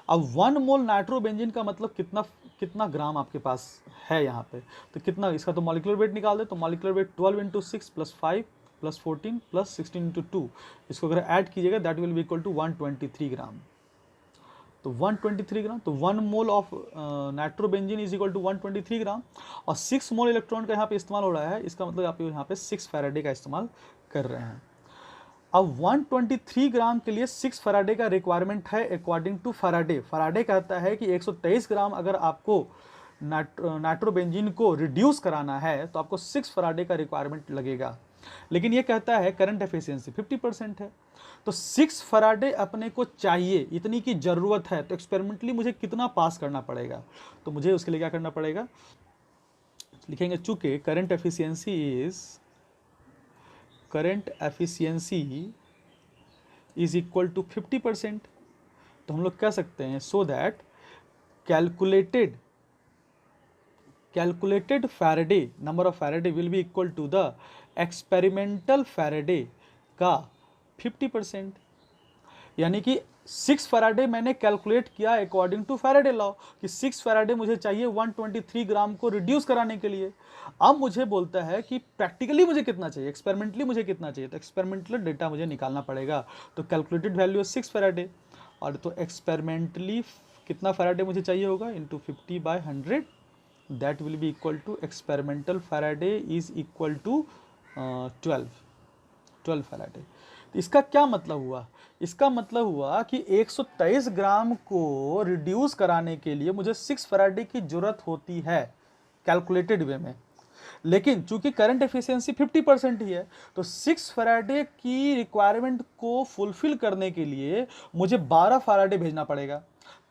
अब 1 मोल नाइट्रोबेंजीन का मतलब कितना ग्राम आपके पास है यहाँ पे, तो कितना, इसका तो मॉलिक्यूलर वेट निकाल दे। तो मॉलिक्यूलर वेट 12 × 6 + 5 + 14 + 16 × 2, इसको अगर ऐड कीजिएगा that will be equal to 123 gram. तो 123 ग्राम, तो 1 mole of nitrobenzene is equal to 123 gram, और 6 मोल इलेक्ट्रॉन का यहाँ पे इस्तेमाल हो रहा है। इसका मतलब आप यहाँ पे 6 फैराडे का इस्तेमाल कर रहे हैं। अब 123 ग्राम के लिए 6 फैराडे का रिक्वायरमेंट है अकॉर्डिंग टू फैराडे। फैराडे कहता है कि 123 ग्राम अगर आपको नाइट्रोबेंजीन को रिड्यूस कराना है तो आपको 6 फैराडे का रिक्वायरमेंट लगेगा। लेकिन ये कहता है करंट एफिशिएंसी 50% है, तो 6 फैराडे अपने को चाहिए, इतनी की ज़रूरत है। तो एक्सपेरिमेंटली मुझे कितना पास करना पड़ेगा, तो मुझे उसके लिए क्या करना पड़ेगा, लिखेंगे चूंकि current efficiency is equal to 50%, तो हम लोग कह सकते हैं so that calculated Faraday number of Faraday will be equal to the experimental Faraday का 50%। यानी कि 6 फैराडे मैंने कैलकुलेट किया अकॉर्डिंग टू फैराडे लॉ कि 6 फैराडे मुझे चाहिए 123 ग्राम को रिड्यूस कराने के लिए। अब मुझे बोलता है कि प्रैक्टिकली मुझे कितना चाहिए, एक्सपेरिमेंटली मुझे कितना चाहिए, तो एक्सपेरिमेंटल डेटा मुझे निकालना पड़ेगा। तो कैलकुलेटेड वैल्यू है 6 फैराडे, और तो एक्सपेरिमेंटली कितना फैराडे मुझे चाहिए होगा into 50/100, that will be equal to experimental Faraday is equal to 12 Faraday. तो इसका क्या मतलब हुआ, इसका मतलब हुआ कि 123 ग्राम को रिड्यूस कराने के लिए मुझे 6 फैराडे की जरूरत होती है कैलकुलेटेड वे में। लेकिन चूंकि करंट एफिशिएंसी 50% ही है, तो 6 फैराडे की रिक्वायरमेंट को फुलफिल करने के लिए मुझे 12 फैराडे भेजना पड़ेगा,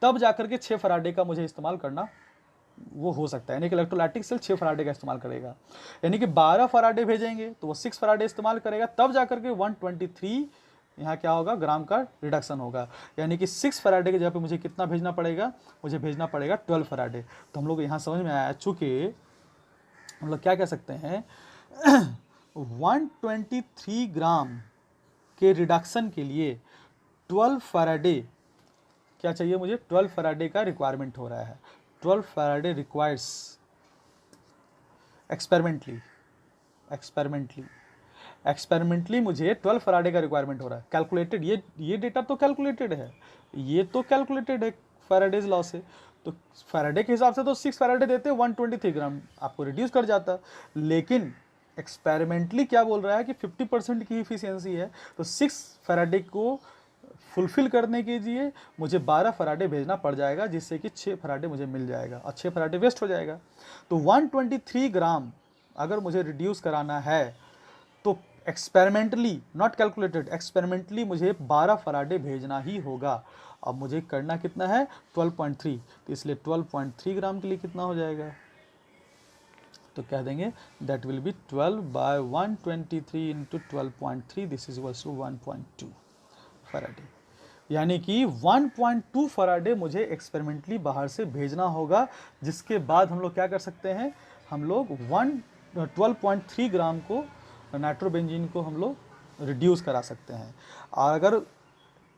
तब जाकर के 6 फैराडे का मुझे इस्तेमाल करना वो हो सकता है। यानी कि इलेक्ट्रोलाइटिक सेल 6 फैराडे का इस्तेमाल करेगा, यानी कि 12 फैराडे भेजेंगे तो वो 6 फैराडे इस्तेमाल करेगा, तब जाकर के 123 यहाँ क्या होगा, ग्राम का रिडक्शन होगा। यानी कि 6 फैराडे की जगह पे मुझे कितना भेजना पड़ेगा, मुझे भेजना पड़ेगा 12 फैराडे। तो हम लोग यहाँ समझ में आया, चूँकि हम लोग क्या कह सकते हैं 123 ग्राम के रिडक्शन के लिए 12 फैराडे क्या चाहिए मुझे, 12 फैराडे का रिक्वायरमेंट हो रहा है। 12 फैराडे रिक्वायर्स एक्सपेरिमेंटली मुझे 12 फैराडे का रिक्वायरमेंट हो रहा है। कैलकुलेटेड, ये डेटा तो कैलकुलेटेड है, ये तो कैलकुलेटेड है फैराडेज लॉ से। तो फैराडे के हिसाब से तो 6 फैराडे देते 123 ग्राम आपको रिड्यूस कर जाता, लेकिन एक्सपेरिमेंटली क्या बोल रहा है कि 50% की इफिशियंसी है, तो 6 फैराडे को फुलफिल करने के लिए मुझे 12 फैराडे भेजना पड़ जाएगा, जिससे कि 6 फैराडे मुझे मिल जाएगा और 6 फैराडे वेस्ट हो जाएगा। तो 123 ग्राम अगर मुझे रिड्यूस कराना है तो एक्सपेरिमेंटली, नॉट कैलकुलेटेड, एक्सपेरिमेंटली मुझे 12 फैराडे भेजना ही होगा। अब मुझे करना कितना है 12.3, तो इसलिए 12.3 ग्राम के लिए कितना हो जाएगा, तो कह देंगे that will be 12 by 123 into 12.3, this is equals to 1.2 Faraday. यानी कि 1.2 फैराडे मुझे एक्सपेरिमेंटली बाहर से भेजना होगा, जिसके बाद हम लोग क्या कर सकते हैं, हम लोग 12.3 ग्राम को नाइट्रोबेंजीन को हम लोग रिड्यूस करा सकते हैं। और अगर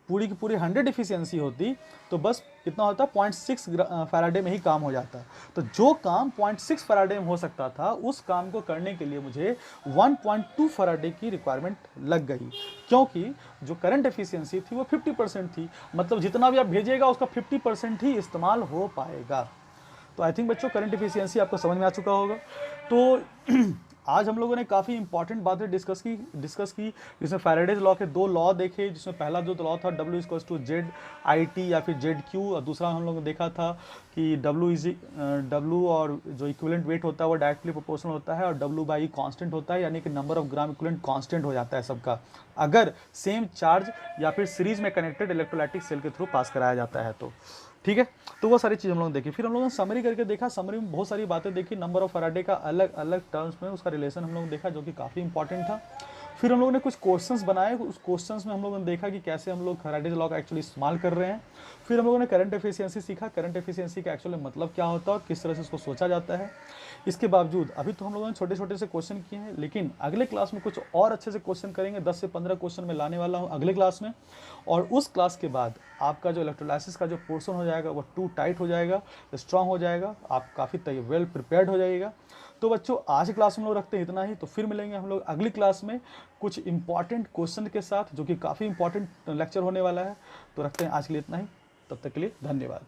पूरी की पूरी 100 एफिशिएंसी होती तो बस कितना होता, 0.6 फैराडे में ही काम हो जाता। तो जो काम 0.6 फैराडे में हो सकता था, उस काम को करने के लिए मुझे 1.2 फैराडे की रिक्वायरमेंट लग गई, क्योंकि जो करंट एफिशिएंसी थी वो 50% थी। मतलब जितना भी आप भेजिएगा उसका 50% ही इस्तेमाल हो पाएगा। तो आई थिंक बच्चों करंट एफिशिएंसी आपको समझ में आ चुका होगा। तो आज हम लोगों ने काफ़ी इंपॉर्टेंट बातें डिस्कस की, जिसमें फैराडेज लॉ के 2 लॉ देखे, जिसमें पहला जो लॉ था W=ZIT या फिर ZQ, और दूसरा हम लोगों ने देखा था कि W और जो इक्विवेलेंट वेट होता है वो डायरेक्टली प्रोपोर्शनल होता है, और W/E कांस्टेंट होता है, यानी कि number of gram equivalent constant हो जाता है सबका, अगर सेम चार्ज या फिर सीरीज में कनेक्टेड इलेक्ट्रोलाइटिक सेल के थ्रू पास कराया जाता है तो। ठीक है, तो वो सारी चीज़ हम लोगों ने देखी। फिर हम लोगों ने समरी करके देखा, समरी में बहुत सारी बातें देखी, नंबर ऑफ फैराडे का अलग अलग टर्म्स में उसका रिलेशन हम लोगों ने देखा, जो कि काफ़ी इंपॉर्टेंट था। फिर हम लोगों ने कुछ क्वेश्चंस बनाए, उस क्वेश्चंस में हम लोगों ने देखा कि कैसे हम लोग फैराडेज लॉ का एक्चुअली इस्तेमाल कर रहे हैं। फिर हम लोगों ने करंट एफिशिएंसी सीखा, करंट एफिशिएंसी का एक्चुअली मतलब क्या होता है और किस तरह से उसको सोचा जाता है। इसके बावजूद अभी तो हम लोगों ने छोटे छोटे से क्वेश्चन किए हैं, लेकिन अगले क्लास में कुछ और अच्छे से क्वेश्चन करेंगे। 10 से 15 क्वेश्चन में लाने वाला हूँ अगले क्लास में, और उस क्लास के बाद आपका जो इलेक्ट्रोलाइसिस का जो पोर्शन हो जाएगा वो टू टाइट हो जाएगा, स्ट्रांग हो जाएगा, आप काफ़ी वेल प्रिपेयर्ड हो जाइएगा। तो बच्चों आज की क्लास में हम लोग रखते हैं इतना ही, तो फिर मिलेंगे हम लोग अगली क्लास में कुछ इंपॉर्टेंट क्वेश्चन के साथ, जो कि काफ़ी इंपॉर्टेंट लेक्चर होने वाला है। तो रखते हैं आज के लिए इतना ही, तब तक के लिए धन्यवाद।